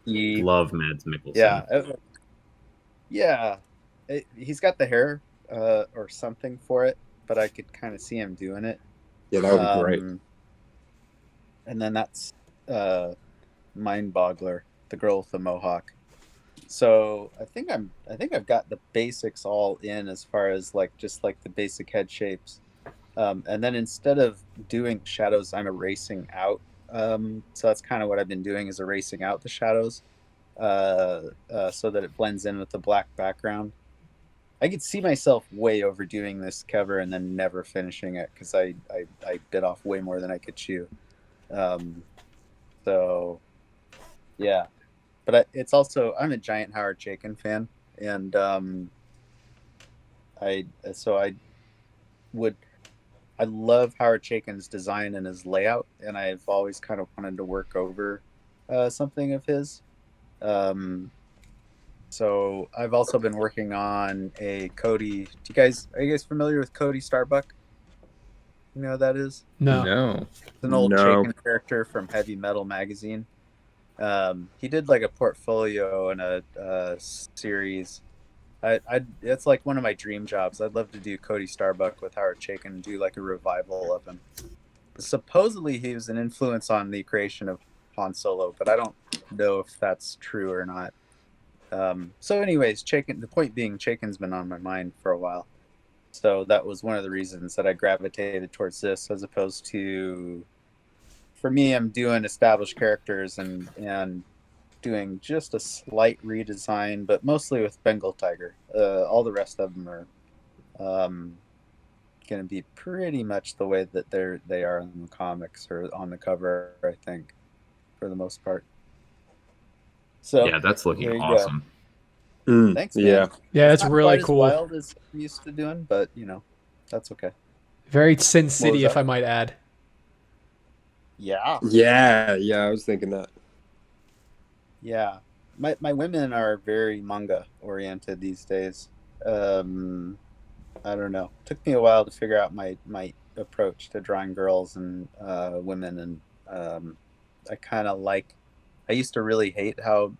C: Love Mads Mikkelsen.
D: Yeah. He's got the hair or something for it, but I could kind of see him doing it.
B: Yeah, that would be great.
D: And then that's Mindboggler, the girl with the mohawk. So I think I've got the basics all in as far as just the basic head shapes. And then instead of doing shadows, I'm erasing out. So that's kind of what I've been doing, is erasing out the shadows so that it blends in with the black background. I could see myself way overdoing this cover and then never finishing it because I bit off way more than I could chew. So, yeah. But it's also, I'm a giant Howard Chaykin fan, and I love Howard Chaykin's design and his layout, and I've always kind of wanted to work over something of his. So I've also been working on a Cody. Are you guys familiar with Cody Starbuck? You know who that is?
A: No.
D: It's an old Chaykin character from Heavy Metal magazine. He did a portfolio and a series It's like one of my dream jobs. I'd love to do Cody Starbuck with Howard Chaykin and do like a revival of him. Supposedly he was an influence on the creation of Han Solo, but I don't know if that's true or not. So anyways, Chaykin, the point being, Chaykin's been on my mind for a while. So that was one of the reasons that I gravitated towards this, as opposed to, for me, I'm doing established characters and doing just a slight redesign, but mostly with Bengal Tiger. All the rest of them are going to be pretty much the way that they are in the comics or on the cover, I think, for the most part. So
C: Yeah, that's looking
D: there you
C: awesome.
D: Thanks, man.
B: Yeah.
A: Yeah, it's
D: not
A: really
D: quite
A: cool.
D: As wild as I'm used to doing, but that's okay.
A: Very Sin City,
D: that?
A: if I might add.
D: Yeah.
B: Yeah, I was thinking that.
D: Yeah. My women are very manga oriented these days. I don't know. Took me a while to figure out my approach to drawing girls and women, and I kind of like. I used to really hate how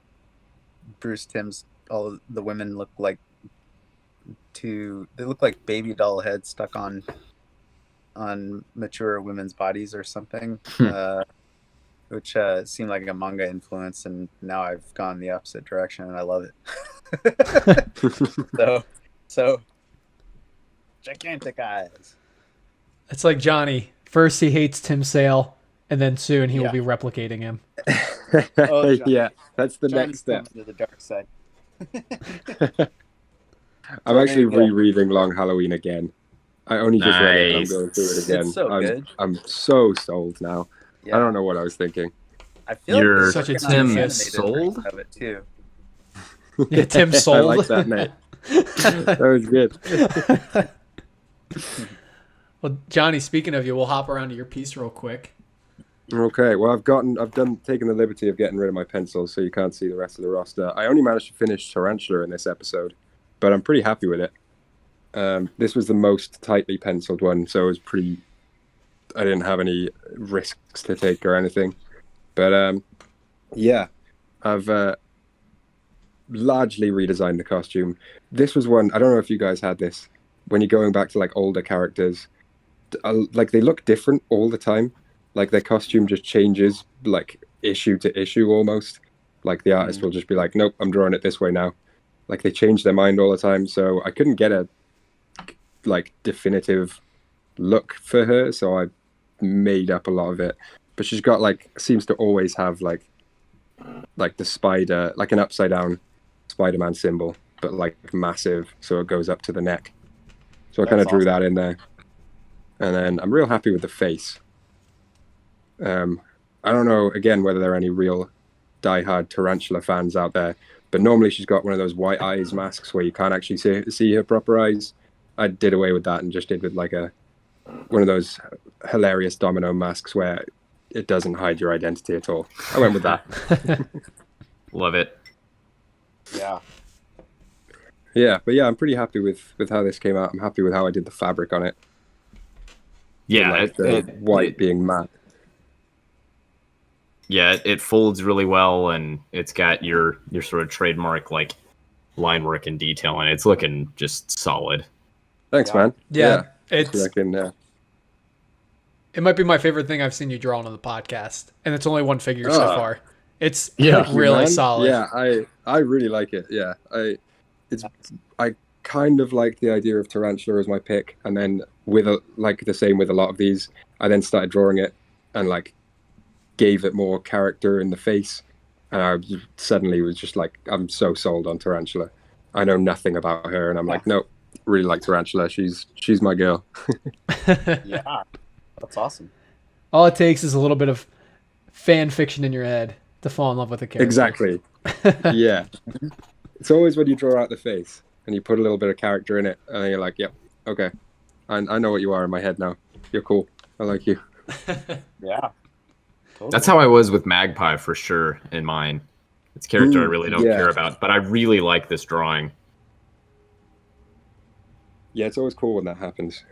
D: Bruce Timm's all the women look like they look like baby doll heads stuck on mature women's bodies or something, which seemed like a manga influence, and now I've gone the opposite direction and I love it. so gigantic eyes.
A: It's like Johnny. First he hates Tim Sale, and then soon he will
D: Yeah.
A: be replicating him.
D: Oh, Johnny.
B: Yeah, that's the
D: Johnny's
B: next step.
D: coming to the dark side.
B: I'm actually rereading Long Halloween again. I only just read it and I'm
C: Nice.
B: going through it again.
D: It's so good.
B: I'm so sold now.
D: Yeah.
B: I don't know what I was thinking.
D: I feel
C: You're
D: like they're
A: such a
D: working on an
A: Tim
D: animated
C: sold?
D: version of it too.
A: Yeah, Tim
B: I
A: sold.
B: like that, Nate. That was good.
A: Well, Johnny, speaking of you, we'll hop around to your piece real quick.
B: Okay, well, taken the liberty of getting rid of my pencils so you can't see the rest of the roster. I only managed to finish Tarantula in this episode, but I'm pretty happy with it. This was the most tightly penciled one, so I didn't have any risks to take or anything. But yeah, I've largely redesigned the costume. This was one, I don't know if you guys had this, when you're going back to like older characters, like they look different all the time. Like their costume just changes like issue to issue almost. Like the artist will just be like, nope, I'm drawing it this way now. Like they change their mind all the time. So I couldn't get a like definitive look for her. So I made up a lot of it. But she's got like, seems to always have like the spider, like an upside down Spider-Man symbol, but like massive. So it goes up to the neck. So I kind of drew that in there. And then I'm real happy with the face. I don't know, again, whether there are any real diehard Tarantula fans out there, but normally she's got one of those white eyes masks where you can't actually see her proper eyes. I did away with that and just did with like one of those hilarious domino masks where it doesn't hide your identity at all. I went with that.
C: Love it.
D: Yeah.
B: Yeah, but yeah, I'm pretty happy with how this came out. I'm happy with how I did the fabric on it.
C: Yeah,
B: Like the white being matte.
C: Yeah, it folds really well, and it's got your sort of trademark like line work and detail, and it's looking just solid.
B: Thanks, man.
A: Yeah,
B: I reckon,
A: it might be my favorite thing I've seen you draw on the podcast, and it's only one figure so far. It's really
B: man.
A: solid.
B: Yeah, I really like it. Yeah, I kind of like the idea of Tarantula as my pick, and then with the same with a lot of these, I then started drawing it and like gave it more character in the face, and I suddenly was just like, I'm so sold on Tarantula. I know nothing about her, and I'm like, nope, really like Tarantula. She's my girl.
D: Yeah, that's awesome.
A: All it takes is a little bit of fan fiction in your head to fall in love with a character.
B: Exactly. Yeah. It's always when you draw out the face and you put a little bit of character in it, and then you're like, yep, okay, I know what you are in my head now. You're cool. I like you.
D: Yeah. Totally.
C: That's how I was with Magpie for sure in mine. It's a character I really don't care about, but I really like this drawing.
B: Yeah, it's always cool when that happens.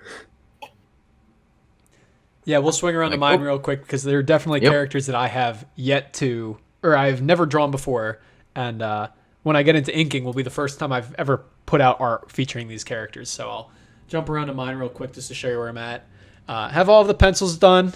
A: Yeah, we'll swing around to mine real quick because there are definitely characters that I have yet to, or I've never drawn before, and when I get into inking will be the first time I've ever put out art featuring these characters. So I'll jump around to mine real quick just to show you where I'm at. Have all of the pencils done.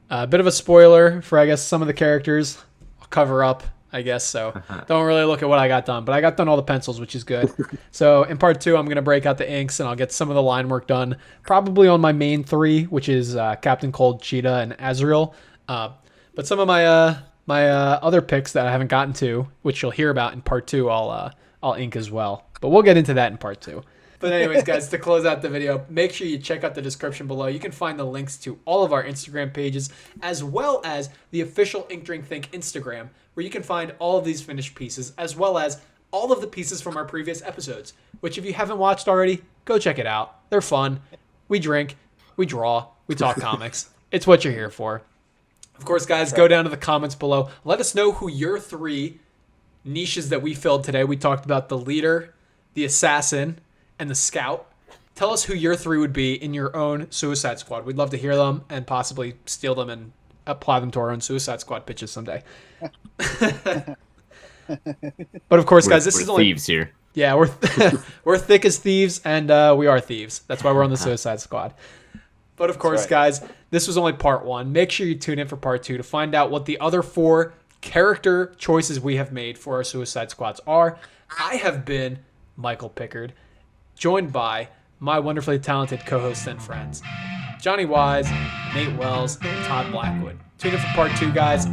A: A bit of a spoiler for, I guess, some of the characters. I'll cover up, I guess, so don't really look at what I got done. But I got done all the pencils, which is good. So in part 2, I'm going to break out the inks, and I'll get some of the line work done, probably on my main 3, which is Captain Cold, Cheetah, and Azrael. But some of my my other picks that I haven't gotten to, which you'll hear about in part 2, I'll ink as well. But we'll get into that in part 2. But anyways, guys, to close out the video, make sure you check out the description below. You can find the links to all of our Instagram pages, as well as the official Ink Drink Think Instagram, where you can find all of these finished pieces, as well as all of the pieces from our previous episodes, which if you haven't watched already, go check it out. They're fun. We drink, we draw, we talk comics. It's what you're here for. Of course, guys, go down to the comments below. Let us know who your 3 niches that we filled today. We talked about the leader, the assassin, and the scout. Tell us who your 3 would be in your own Suicide Squad. We'd love to hear them and possibly steal them and apply them to our own Suicide Squad pitches someday. But of course, guys, this is only
C: thieves here.
A: Yeah, we're thick as thieves, and we are thieves. That's why we're on the Suicide Squad. But of course, guys, this was only part 1. Make sure you tune in for part 2 to find out what the other 4 character choices we have made for our Suicide Squads are. I have been Michael Pickard, joined by my wonderfully talented co-hosts and friends, Johnny Wise, Nate Wells, and Todd Blackwood. Tune in for part 2, guys.